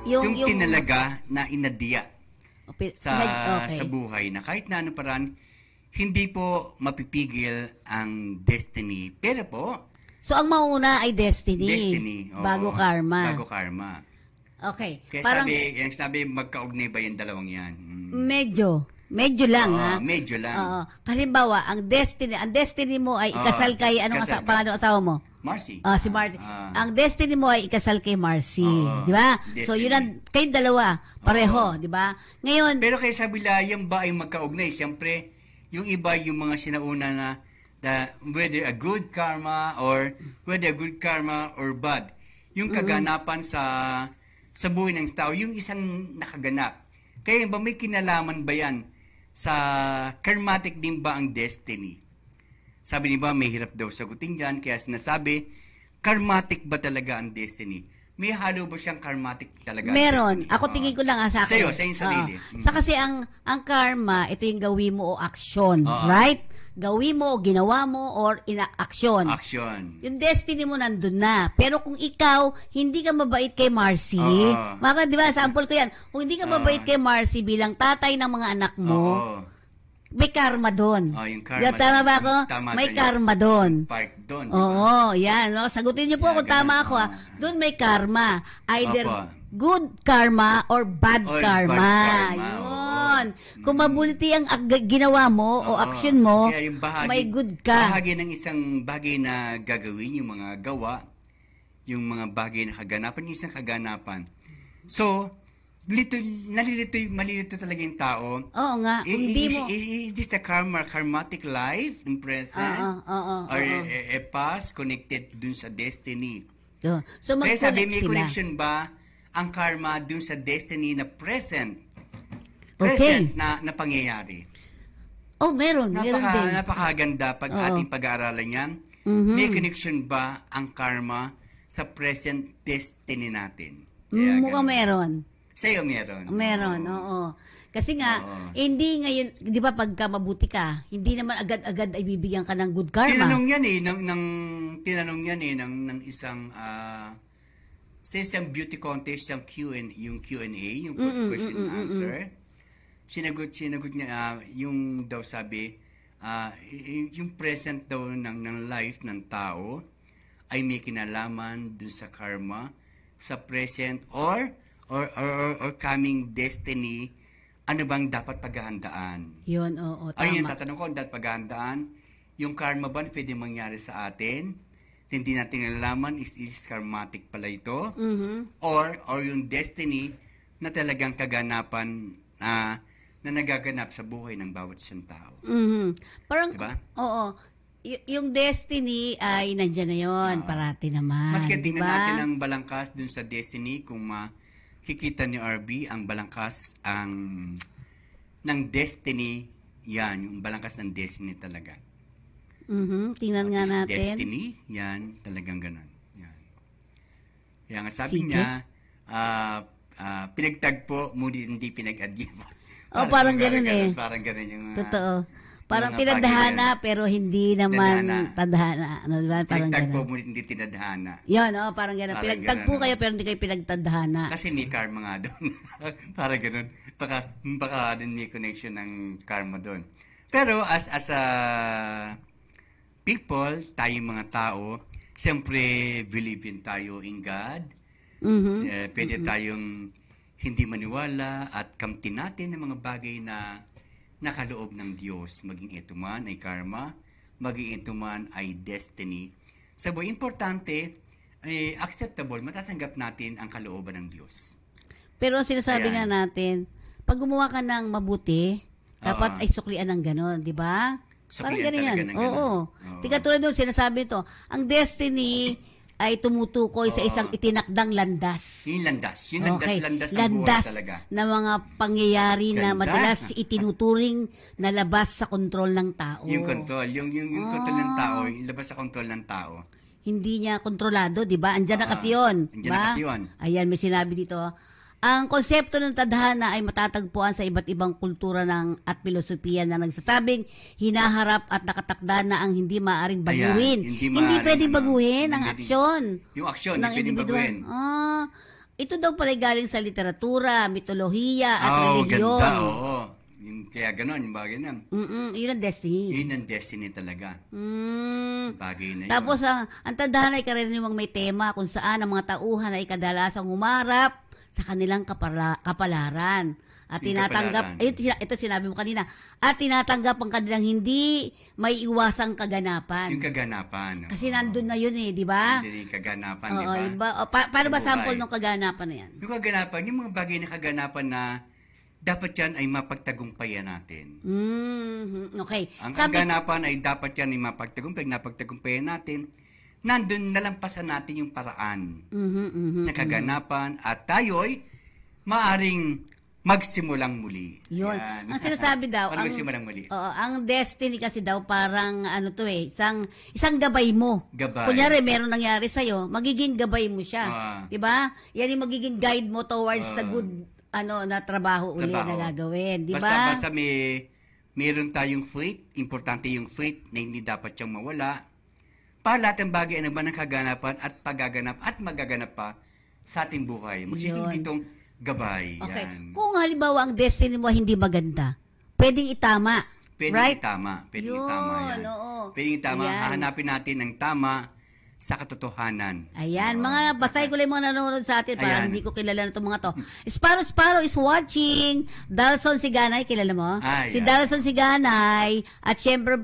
Yung tinalaga na inadiya sa buhay na kahit na ano paraan, hindi po mapipigil ang destiny. Pero po, so ang mauna ay destiny. Oo, bago karma. Bago karma. Okay. Kaya parang, sabi magkaugnay ba yung dalawang yan? Medyo lang, ha? Medyo lang. Oo. Halimbawa, ang destiny mo ay ikasal kay, pangalan ng asawa mo? Marcy. Si Marcy. Ang destiny mo ay ikasal kay Marcy. Di ba? So, yun ang, kayong dalawa, pareho, di ba? Ngayon, pero kaya sabi la, yan ba ay magkaugnay? Siyempre, yung iba yung mga sinauna na whether a good karma or bad. Yung kaganapan sa buhay ng tao, yung isang nakaganap. Kaya ba may kinalaman ba yan sa karmatic din ba ang destiny? Sabi ni ba, may hirap daw sagutin dyan, kaya sinasabi, karmatic ba talaga ang destiny? May halo ba siyang karmatic talaga? Meron. Ako tingin ko lang sa akin. Sa iyong sarili. Sa kasi ang karma, ito yung gawin mo o aksyon. Right? Gawin mo o ginawa mo or aksyon. Aksyon. Yung destiny mo nandun na. Pero kung ikaw, hindi ka mabait kay Marcy, di ba, sample ko yan, kung hindi ka mabait kay Marcy bilang tatay ng mga anak mo, may karma doon. Yung karma. Tama ba ako? May karma doon. Part doon. Oo, yan. No? Sagutin niyo po kung tama ako. Doon may karma. Either good karma or bad karma. Yun. Kung mabuti ang ginawa mo o action mo, may good ka. Bahagi ng isang bagay na gagawin, yung mga gawa, yung mga bagay na kaganapan, isang kaganapan. So, malilito talaga yung tao. Oo nga. Is this the karmatic life in present? Or a past connected dun sa destiny? So, kaya sabi, may sila. connection ba ang karma dun sa destiny na present na pangyayari? Meron. Meron din. Napakaganda pag ating pag-aaralan yan. May connection ba ang karma sa present destiny natin? Mukhang meron. Sa'yo meron. Meron, oo. Kasi nga, hindi ngayon, di ba pagka mabuti ka, hindi naman agad-agad ay bibigyan ka ng good karma. Tinanong yan ng isang, sa isang beauty contest, yung Q&A, yung question and answer. sinagot niya, yung daw sabi, yung present daw ng life ng tao ay may kinalaman dun sa karma, sa present or coming destiny. Ano bang dapat paghahandaan? Yun, oo, tama. Ayun, tatanong ko, dapat paghahandaan, yung karma ba pwede mangyari sa atin? Hindi natin nalalaman, is karmatic pala ito? Or yung destiny na talagang kaganapan na nagaganap sa buhay ng bawat isang tao. Parang, diba? Oo, yung destiny ay nandiyan na yun, parati naman. Maski tingnan diba? natin ang balangkas dun sa destiny, kung makikita ni RB, ang balangkas ng destiny, yan, yung balangkas ng destiny talaga. Tingnan nga natin. Destiny, yan, talagang ganun. Yan. Kaya nga sabi niya, pinagtagpo, ngunit hindi pinag-agiba. Parang ganun eh. Parang ganun yung... Totoo. Parang tinadhana pero hindi naman tadhana. Ano, diba? Parang pinagtagpo, ngunit hindi tinadhana. Yan, parang ganun. Pinagtagpo kayo pero hindi kayo pinagtadhana. Kasi may karma nga doon. Parang ganun. Baka din may connection ng karma doon. Pero as a people, tayong mga tao, siyempre believe tayo in God. Pwede tayong hindi maniwala at kamtin natin ng mga bagay na nakaloob ng Diyos. Maging ito man ay karma, maging ito man ay destiny. Sabi, importante, acceptable, matatanggap natin ang kalooban ng Diyos. Pero sinasabi nga natin, pag gumawa ka ng mabuti, dapat ay suklian ng ganon, di ba? Parang ganyan. Oo. Di katulad doon, sinasabi ito, ang destiny ay tumutukoy sa isang itinakdang landas. Yung landas. Yung landas ng buhay talaga. Na mga pangyayari na madalas itinuturing na labas sa kontrol ng tao. Yung kontrol. Yung kontrol ng tao, yung labas sa kontrol ng tao. Hindi niya kontrolado, di ba? Andiyan na kasi yun. Andiyan na kasi yun. Ayan, may sinabi dito. Ang konsepto ng tadhana ay matatagpuan sa iba't ibang kultura at filosofiya na nagsasabing hinaharap at nakatakda na ang hindi maaaring baguhin. Hindi pwedeng baguhin ang aksyon. Yung aksyon, hindi pwedeng baguhin. Ito daw pala galing sa literatura, mitolohiya at relihiyon. Ganda, oo. Kaya gano'n, yung bagay na. Yun ang destiny. Yun ang destiny talaga. Bagay na yun. Tapos, ang tadhana ay karaniwang may tema kung saan ang mga tauhan ay kadalasang humarap sa kanilang kapalaran. At tinatanggap, ito sinabi mo kanina, at tinatanggap ang kanilang hindi may iwasang kaganapan. Yung kaganapan. Kasi nandun na yun di ba? Hindi yung kaganapan, di ba? Paano ba sample ng kaganapan na yan? Yung kaganapan, yung mga bagay na kaganapan na dapat yan ay mapagtagumpayan natin. Okay. Ang kaganapan ay dapat yan ay napagtagumpayan natin. Nandun nalampasan natin yung paraan na kaganapan at tayo'y maaring magsimulang muli. Yun. Ang sinasabi daw, magsimulang muli. Ang destiny kasi daw parang isang gabay mo. Kunyari, meron nangyari sa'yo, magiging gabay mo siya. Diba? Yan yung magiging guide mo towards the good na trabaho uli na gagawin. Diba? Basta meron tayong faith, importante yung faith na hindi dapat siyang mawala. Para lahat ng bagay ano ba ng kaganapan at pagaganap at magaganap pa sa ating buhay. Magsisilbi itong gabay. Okay. Yan. Kung halimbawa ang destiny mo hindi maganda, pwedeng itama. Pwedeng itama. Pwedeng itama yan. Pwedeng itama. Ayan. Hahanapin natin ang tama sa katotohanan. Ayan, mga basahin ko lang mga nanonood sa atin para hindi ko kilala na itong mga to. Sparrow is watching. Dalson Siganay, kilala mo? Si Dalson Siganay at syempre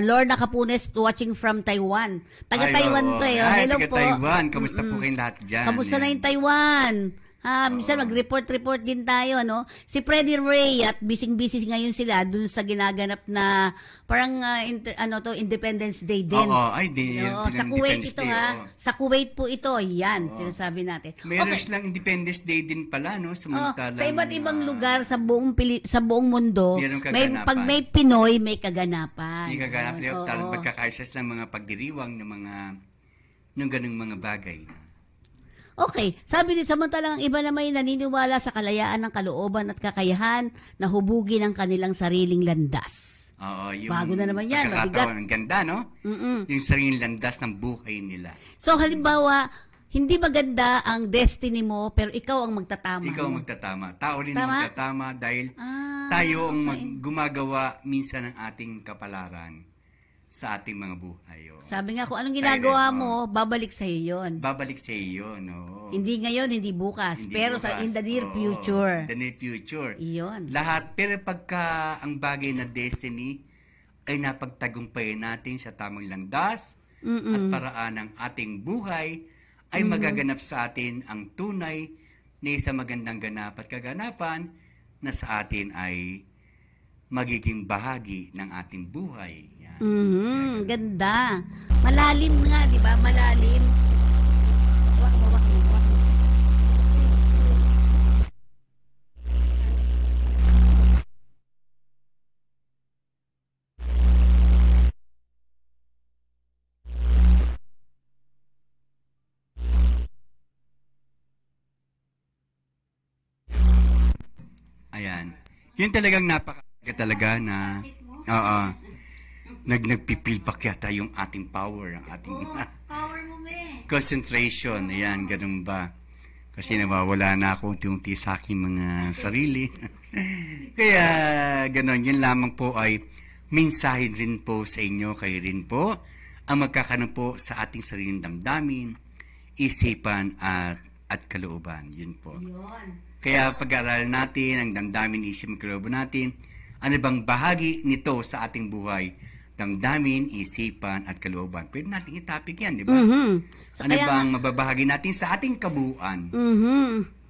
Lorna Capunes watching from Taiwan. Taga-Taiwan to eh. Hello po. Taga-Taiwan. Kamusta po kayong lahat dyan? Kamusta na yung Taiwan? Minsan mag-report din tayo, no? Si Freddie Ray at busy ngayon sila dun sa ginaganap na parang Independence Day din. Sa Kuwait ito Sa Kuwait po ito. Yan, sinasabi natin. Meron silang Independence Day din pala, no? Sa iba't ibang lugar sa buong mundo, pag may Pinoy, may kaganapan. May kaganapan. Pagkakaisas ng mga pagdiriwang ng mga ganung mga bagay. Okay, sabi din samantalang ang iba na may naniniwala sa kalayaan ng kalooban at kakayahan na hubugin ang kanilang sariling landas. Yung bago na naman yan. Ang ganda, no? Yung sariling landas ng buhay nila. So, halimbawa, hindi maganda ang destiny mo, pero ikaw ang magtatama. Ikaw ang magtatama. Tao rin ang Tama? magtatama dahil tayo ang gumagawa minsan ng ating kapalaran sa ating mga buhay. Oh. Sabi nga, kung anong ginagawa mo, babalik sa iyo yun. Babalik sa iyo, no? Hindi ngayon, hindi bukas, Hindi pero bukas. in the near Oo, future. the near future. Iyon. Lahat. Pero pagka ang bagay na destiny ay napagtagumpayan natin sa tamang landas at paraan ng ating buhay, ay magaganap sa atin ang tunay na isang magandang ganap at kaganapan na sa atin ay magiging bahagi ng ating buhay. Yan. Ganda. Malalim nga, di ba? Malalim. Wak mo. Ayan. Yun talagang napakalaga talaga na nagpipilpak yata yung ating power, ang ating Power mo, concentration. Ayan, ganun ba? Kasi nawawala na ako unti-unti sa aking mga sarili. Kaya ganun, yun lamang po ay mensahe rin po sa inyo, kayo rin po, ang magkakaroon po sa ating sariling damdamin, isipan at kalooban. Yun po. Kaya pag-aaralan natin ang damdamin, isip, kalooban natin, ano bang bahagi nito sa ating buhay? Damdamin, isipan, at kalooban. Pwede natin itapik yan, di ba? Ano bang mababahagi natin sa ating kabuuan?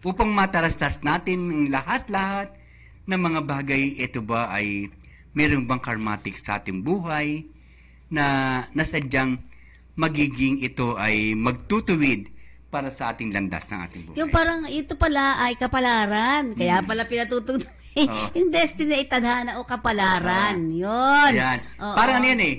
Upang matarastas natin ang lahat-lahat ng mga bagay, ito ba ay mayroon bang karmatic sa ating buhay na nasadyang magiging ito ay magtutuwid para sa ating landas ng ating buhay. Yung parang ito pala ay kapalaran. Kaya pala pinatutugtog. Yung destiny ay tadhana o kapalaran. Yun. Ayan. Parang ano yan eh.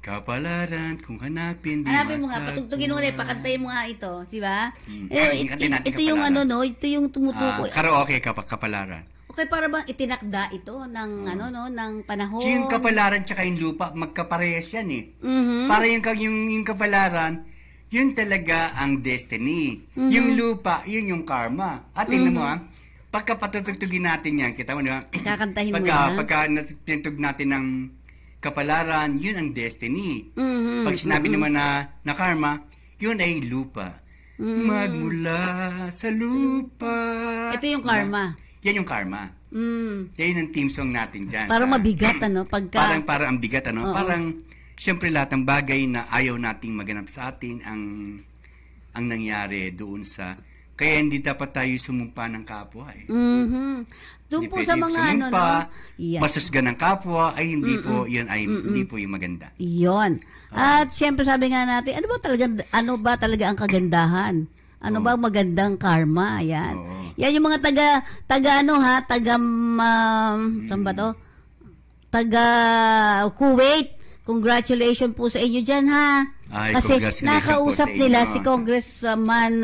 Kapalaran, kung hanapin, hanapin mo nga, patugtugin mo nga, pakantayin mo nga ito. Diba? Kantayin natin ito yung kapalaran. ano, no? Ito yung tumutukoy. Karaoke kapalaran. Okay, para bang itinakda ito ng ng panahon? Yung kapalaran tsaka yung lupa, magkaparehas yan eh. Para yung kapalaran, yun talaga ang destiny. Yung lupa, yun yung karma. At tingnan mo pagka patutugtugin natin yan, kita mo diba? Kakantahin mo yan. Pagka natutugtog natin ng kapalaran, yun ang destiny. Pag sinabi naman na karma, yun ay lupa. Magmula sa lupa. Ito yung karma. Yan yung karma. Yan ang team song natin dyan. Parang mabigat, ano? Parang ang bigat, ano? Parang, siyempre lahat ng bagay na ayaw nating maganap sa atin ang nangyari doon sa... Kaya hindi dapat tayo sumumpa ng kapwa eh. Doon po sa mga sumumpa, masusgan ng kapwa, ay hindi po, yun ay hindi po yung maganda. Yun. At siyempre sabi nga natin, ano ba talaga ang kagandahan? Ano ba magandang karma? Yan. Yan yung mga saan ba to? Taga Kuwait. Congratulations po sa inyo dyan, ha? Ay, kasi po nakausap sa nila inyo. si Congressman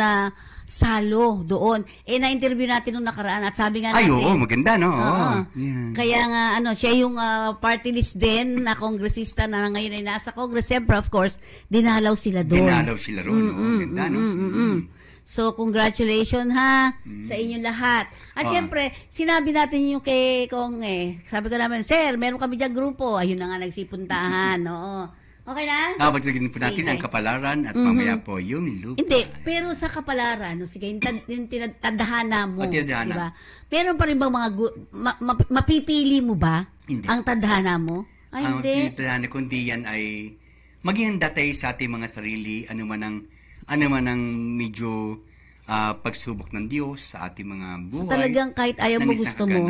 Salo doon. Na-interview natin nung nakaraan at sabi nga natin. Ay, oo, maganda, no? Yeah. Kaya nga, siya yung party list din na kongresista na ngayon ay nasa Congress. Siyempre, of course, dinalaw sila doon. Dinalaw sila roon, Ganda, no? So, congratulations ha sa inyong lahat. At siyempre, sinabi natin yung kay Kong sabi ko naman, sir, meron kami dyan grupo. Ayun na nga, nagsipuntahan. Oo. Okay na? Pagsagin po natin ang kapalaran at mamaya po yung lupa. Hindi, pero sa kapalaran, sige, yung tadhana mo. Tadhana. Diba? Meron pa rin bang mga, mapipili mo ba Hindi. ang tadhana mo? Ay, Ang hindi. tadhana, kundi yan ay maging handa tayo sa ating mga sarili, ano man ang medyo pagsubok ng Diyos sa ating mga buhay. So talagang kahit ayaw mo gusto mo,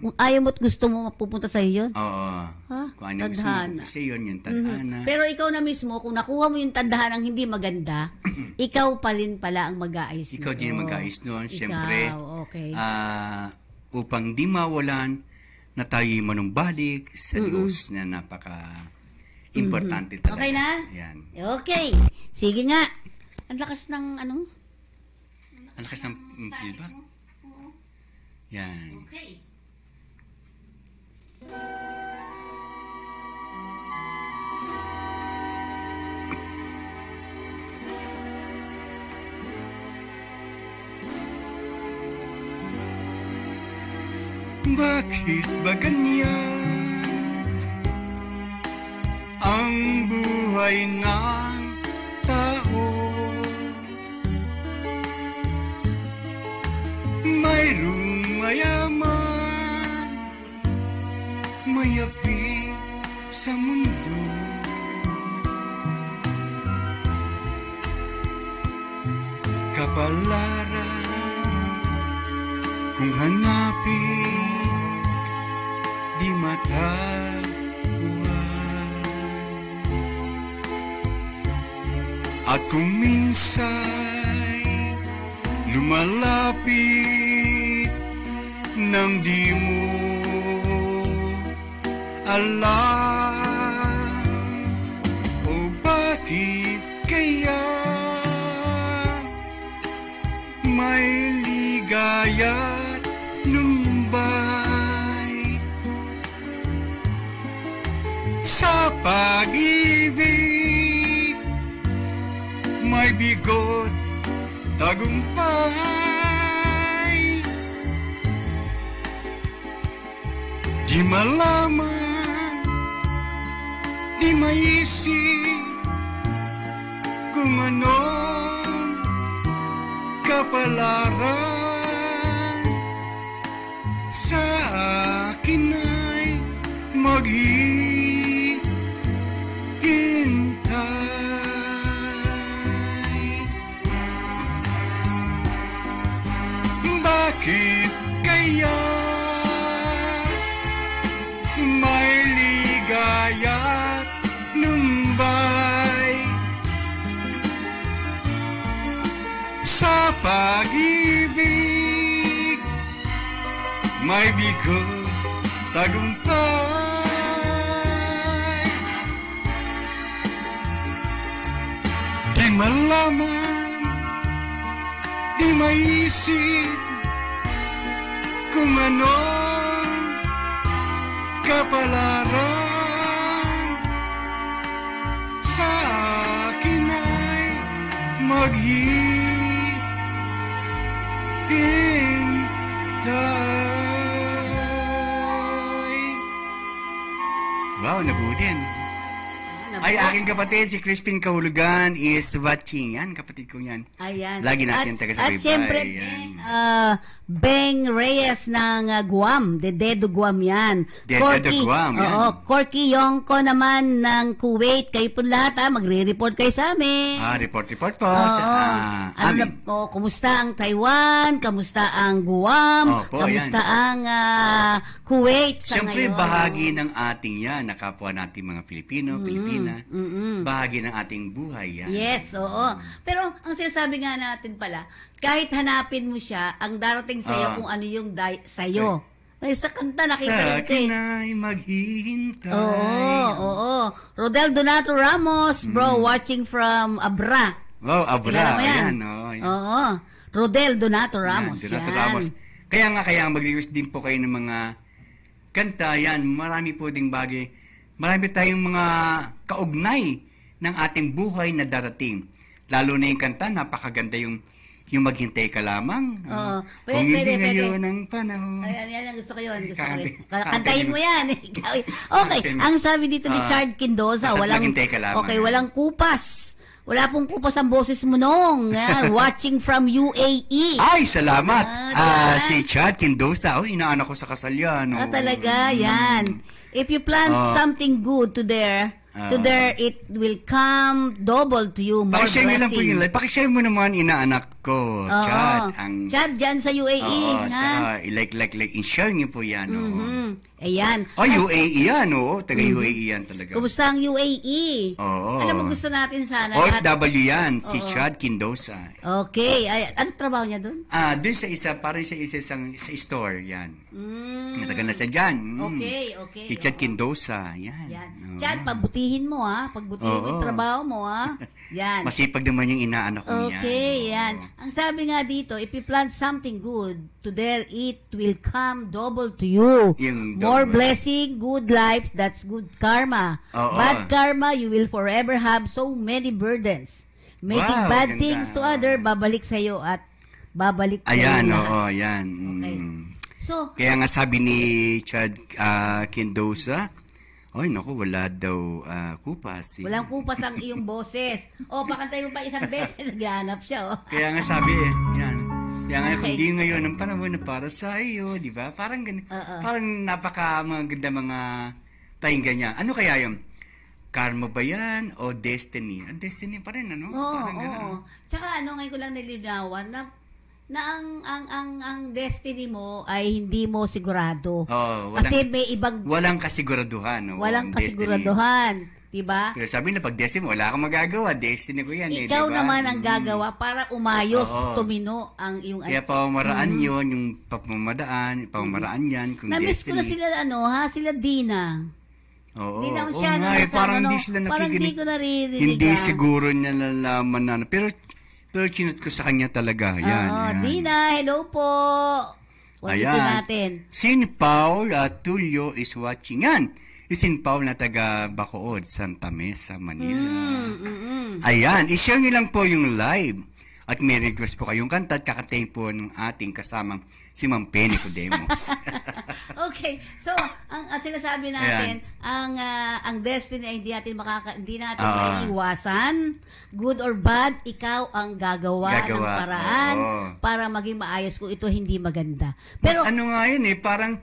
kung ayaw mo at gusto mo mapupunta sa iyo? Oo. Kung ano gusto mo kasi yun, yung tadhana. Pero ikaw na mismo, kung nakuha mo yung tadhana ng hindi maganda, ikaw pa rin pala ang mag-aayos nito. Ikaw din ang mag-aayos noon. Siyempre, okay. upang di mawalan na tayo manumbalik sa Diyos na napaka-importante talaga. Okay na? Yan. Okay. Sige nga. Ang lakas ng Ang lakas ng feedback. Yan. Okay. Bakit ba ganyan ang buhay ng tao? Mayroong mayaman, mayapi sa mundo. Kapalaran kung hanapin, di matagpuan. At kung minsa'y lumalapit nang di mo alam, o bakit kaya may ligaya't numbay sa pag-ibig, may bigot tagumpay. Di malaman, di maisip kung anong kapalaran sa akin ay maghihintay. Bakit kaya may ligaya't numbay sa pag-ibig, may bigo tagumpay. Di malaman, di maisip kung anong kapalaran sa akin ay maghihintay. Wow, nabudin. Ay, aking kapatid, si Crispin Kahulugan is watching. Yan, kapatid ko yan. Ayan. Lagi natin taga-sabay-bay. At syempre, Beng Reyes ng Guam. Dedo Guam yan. Dedo Guam, yan. Oo, Corky Yongko naman ng Kuwait. Kayo po lahat, magre-report kayo sa amin. Report po. Kumusta ang Taiwan? Kamusta ang Guam? Kamusta ang Kuwait sa Siyempre, ngayon? bahagi ng ating yan, nakapwa natin mga Pilipino, Pilipina. Bahagi ng ating buhay yan. Yes, oo. Pero ang sinasabi nga natin pala, kahit hanapin mo siya, ang darating sa'yo kung ano yung sa'yo. Ay, sa kanta nakita sa akin ay maghihintay. Oo. Rodel Donato Ramos, bro, watching from Abra. Wow, Abra. Ayan, Oo. Rodel Donato Ramos. Donato Ramos. Kaya mag-request din po kayo ng mga kanta. Yan, marami po ding bagay. Marami tayong mga kaugnay ng ating buhay na darating. Lalo na yung kanta, napakaganda yung maghintay ka lamang. Kung hindi ngayon ang panahon. Yan ang gusto ko yun. Kantahin mo yan. Okay, ang sabi dito ni Chard Quindosa, walang kupas. Wala pong kupas ang boses mo nung. Watching from UAE. Ay, salamat. Si Chad Quindosa. Inaanak ko sa kasal yan. Talaga, yan. If you plant something good to there, it will come double to you, more blessing. Lang po yun. Pakishare mo naman, inaanak ko, Chad. Chad, dyan sa UAE. Like, share niyo po yan. Ayan. UAE yan, taga UAE yan talaga. Kumusta ang UAE? Alam mo, gusto natin sana. OFW yan, si Chad Quindosa. Okay. Ano trabaho niya doon? Doon sa sa store, yan. Natagal na sa dyan. Okay. Si Chad Quindosa, yan. Chad, pagbutihin mo, Pagbutihin mo yung trabaho mo, Yan. Masipag naman yung inaanak ko yan. Okay, yan. Ang sabi nga dito, if you plant something good, to there it will come double to you. More blessing, good life, that's good karma. Bad karma, you will forever have so many burdens. Making bad things to other, babalik sa'yo at babalik sa'yo. Ayan, yan. Okay. So, kaya nga sabi ni Chad Kindosa, ay naku, wala daw kupas. walang kupas ang iyong boses. Pakantay mo pa isang beses, naghahanap siya. Kaya nga sabi yan. Kaya nga Okay. hindi ngayon ang panahon na para sa iyo, di ba? Parang parang napaka mga ganda mga pahinga niya. Ano kaya yun? Karma ba yan o destiny? Destiny pa rin, ano? Oo, Parang ganun. oo. Tsaka ngayon ko lang nilinawan na ang destiny mo ay hindi mo sigurado. Kasi may ibang walang kasiguraduhan. No? walang Ang destiny. kasiguraduhan, 'di ba? Pero sabi na pag destiny mo, wala kang magagawa. Destiny ko yan eh, di Ikaw ba? naman ang gagawa para umayos, Oo. tumino ang iyong Kaya pamamaraan yun, yung pamamaraan yan, kung Na-miss ko na destiny. sila sila Dina. Oo, Hindi na oo siya nga, nakasama, parang no? hindi sila Parang nakikinig. hindi ko naririnig. Hindi siguro niya nalaman na. Pero chinut ko sa kanya talaga. Yan, Oo, yan. Dina, hello po. Ulitin Ayan. natin. Sin Paul Tulio is watching. Yan. Sin Paul na taga Bacood, Santa Mesa, Manila. Ayan. I-share niyo lang po yung live. At may request po kayong kanta at kakatayin po ng ating kasamang si Ma'am Penny Codemos. Okay. So, ang sinasabi natin, ang destiny ay hindi natin maiiwasan. Good or bad, ikaw ang gagawa ng paraan para maging maayos kung ito hindi maganda. Pero mas ano nga yun eh, parang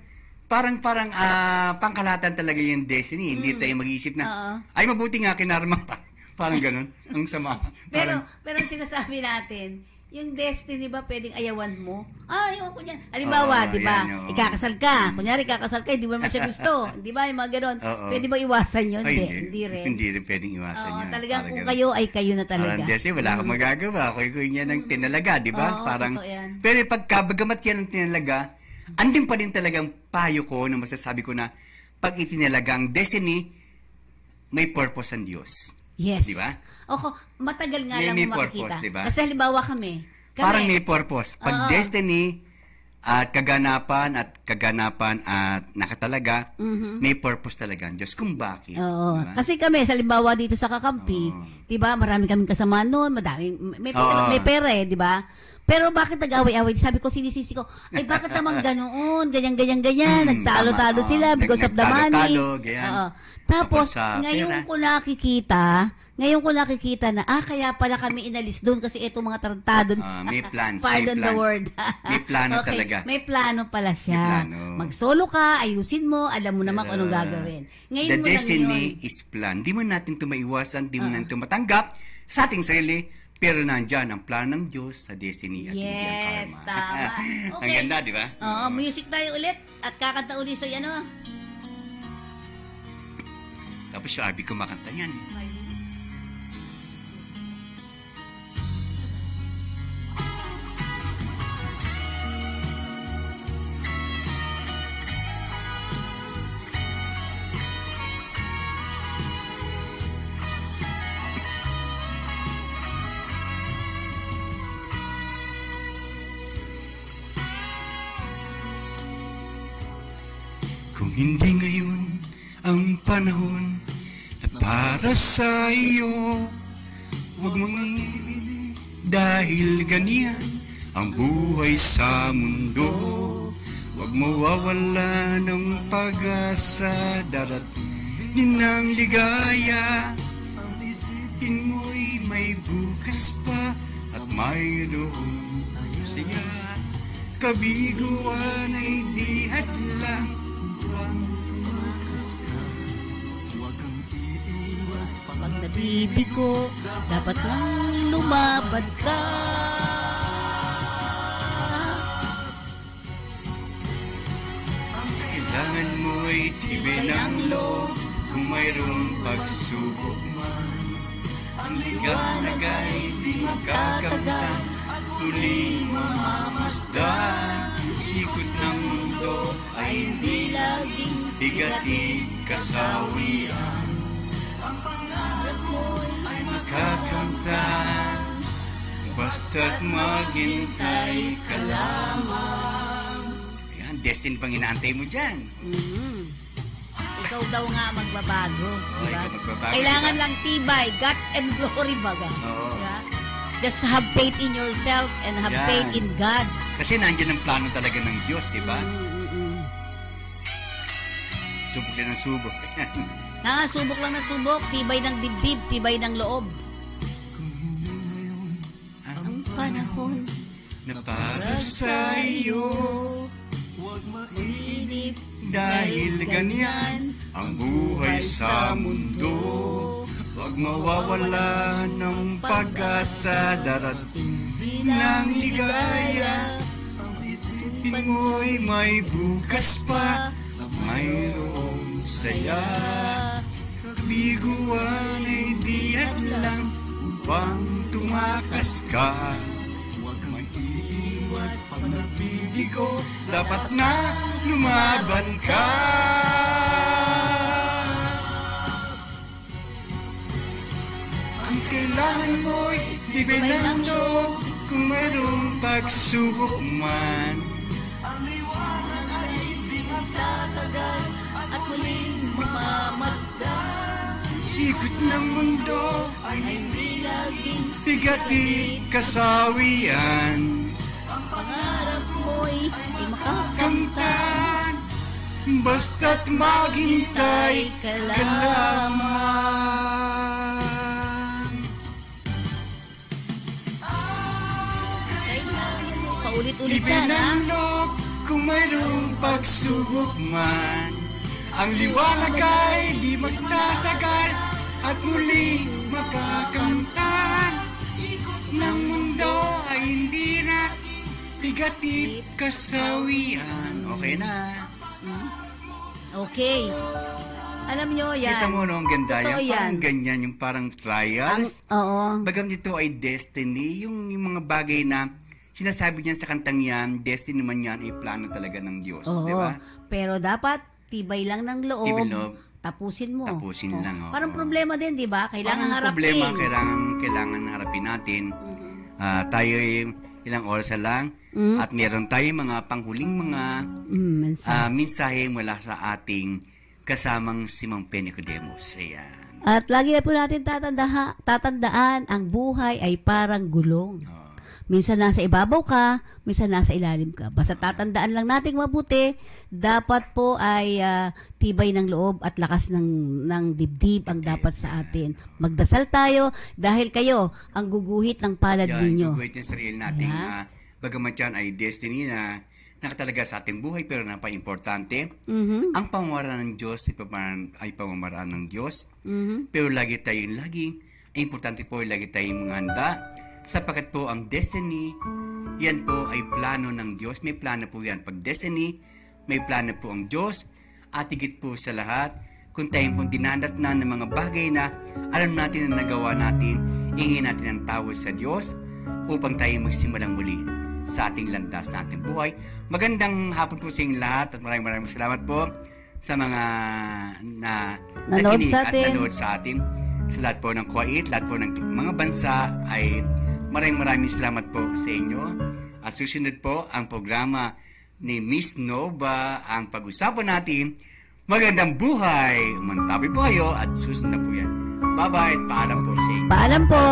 pangkalatan talaga yung destiny. Hindi tayo mag-iisip na, ay mabuti nga kinarma pa. Parang ganun. Ang sama. pero ang sinasabi natin, yung destiny ba pwedeng ayawan mo? Ayaw ko niyan. Halimbawa, di ba? yan, oo. Ikakasal ka. Kunyari, ikakasal ka, hindi mo naman siya gusto. Di ba? Yung mga ganun. Oo. Pwede ba iwasan yun? Ay, Hindi rin. Hindi rin pwedeng iwasan Oo, yan. talagang Parang kung ganun. kayo ay kayo na talaga. Parang destiny, wala kang magagawa. Kuy niya ng tinalaga, di ba? Oo, Parang, totoo yan. pero pagkabagamat yan ng tinalaga, andin pa rin talagang payo ko na masasabi ko na pag itinalaga ang destiny, may purpose ang Diyos. Yes. Di ba? Matagal nga May lang mo purpose, makikita. di ba? Kasi halimbawa kami. Parang may purpose. Pag Oo. destiny at kaganapan at nakatalaga, may purpose talaga ang Diyos kung bakit. Oo. Diba? Kasi kami, sa halimbawa dito sa Kakampi, di ba, marami kaming kasama noon, may pera eh, di ba? Pero bakit nag-away-away? Sabi ko, sinisisi ko, ay bakit naman ganoon? Ganyan. Nagtalo-talo tama, sila because of the money. nagtalo-talo, ganyan. Oo. Tapos, Sa ngayon pera. ko nakikita na, kaya pala kami inalis doon kasi itong mga tarantado. May plans. Pardon may the plans. word. May plano Okay, talaga. May plano pala siya. May plano. Mag-solo ka, ayusin mo, alam mo naman kung anong gagawin. Ngayon The mo lang destiny yun. is plan. Di mo natin ito maiwasan, di mo natin ito matanggap sa ating sarili, pero nandyan ang plan ng Diyos sa destiny at hindi ang Yes, karma. tama. Ang Okay. ganda, di ba? Oo, music tayo ulit at kakanta ulit sa ano. Tapos si Abby kumakanta yan. Kung hindi ngayon ang panahon na para sa iyo, huwag mong iibig dahil ganyan ang buhay sa mundo. Huwag mawawala ng pag-asa, darating ng ligaya. Ang isipin mo'y may bukas pa at mayroong saya. Kabiguan ay di hadlang. Pag nabibig ko, dapat lang lumabad ka. Kailangan mo'y tibay ng loob kung mayroong pagsubok man. Ang liwanag ay di magkakamtan at muling mamamasdan. Ikot ng mundo ay hindi Laging bigatig kasawian. Ang pangarap mo'y ay makakamtan, basta't maghintay ka lamang. Ayan, destiny pang inaantay mo dyan. Ikaw daw nga magbabago. Oo, Diba? ikaw magbabago, Kailangan diba? lang tibay, guts and glory baga. Oo. Diba? Just have faith in yourself and have Yan. faith in God. Kasi nandiyan ang plano talaga ng Diyos, di ba? subok din ang subok. Subok lang na subok, tibay ng dibdib, tibay ng loob. Ang panahon na para sa iyo, huwag mainip dahil ganyan ang buhay sa mundo. Huwag mawawala ng pag-asa, darating ng ligaya. Ang isipin mo'y may bukas pa, mayroong saya. Kabiguan ay diyan lang upang tumakas ka. Huwag mag-iiwas pag nabibigo, dapat na lumaban ka. Ang kailangan mo'y tibay ng loob, kung mayroong pagsubok man. Ang liwanag ay di magtatagal at muling mamamasdan. Ikot ng mundo Ay hindi laging bigati kasawian. ang pangarap mo'y di makakamtan. Kamtan, basta't maghintay ka lamang. Kailangan mo paulit-ulit Tibay yan, ha? ng loob kung mayroong pagsubok man. Ang liwanag ay di magtatagal at muli makakamtan. Ikot ng mundo ay hindi na bigatit kasawian. Okay na. Okay. Alam nyo yan. Kita mo no, ang ganda. Totoo Yung parang yan. ganyan, yung parang trials. Oo. Bagam dito ay destiny, yung mga bagay na sinasabi niyan sa kantang yan, destiny naman yan ay plano talaga ng Diyos, Oo. di ba? Pero dapat tibay lang ng loob. Tibay loob. Tapusin mo. Tapusin Oo. lang, oo. Parang problema din, di ba? Kailangan Parang harapin. problema, kailangan harapin natin. Tayo ay ilang oras na lang at meron tayong mga panghuling mga mensahe mula sa ating kasamang si Mang Penny Codemos. Ayan. At lagi na po natin tatandaan, ang buhay ay parang gulong. Minsan nasa ibabaw ka, minsan nasa ilalim ka. Basta tatandaan lang nating mabuti, dapat po ay tibay ng loob at lakas ng dibdib ang dapat sa atin. Magdasal tayo dahil kayo ang guguhit ng palad ninyo. Guguhit yung sarili natin na bagamat yan ay destiny na nakatalaga sa ating buhay pero napaka-importante. Ang pamamaraan ng Diyos ay pamamaraan ng Diyos. Pero lagi importante po lagi tayong handa. Sapagkat po ang destiny, yan po ay plano ng Diyos. May plano po yan. Pag destiny, may plano po ang Diyos. At higit po sa lahat, kung tayo po dinandatnan ng mga bagay na alam natin na nagawa natin, ingin natin ang tawad sa Diyos upang tayo magsimulang muli sa ating landas, sa ating buhay. Magandang hapon po sa inyong lahat at maraming salamat po sa mga nakinig at nanood sa atin. Sa lahat po ng Kuwait, lahat po ng mga bansa ay maraming salamat po sa inyo. At susunod po ang programa ni Miss Nova, ang pag-usapan natin, magandang buhay. Mantabi po kayo at susunod na po yan. Bye-bye at paalam po sa inyo. Paalam po!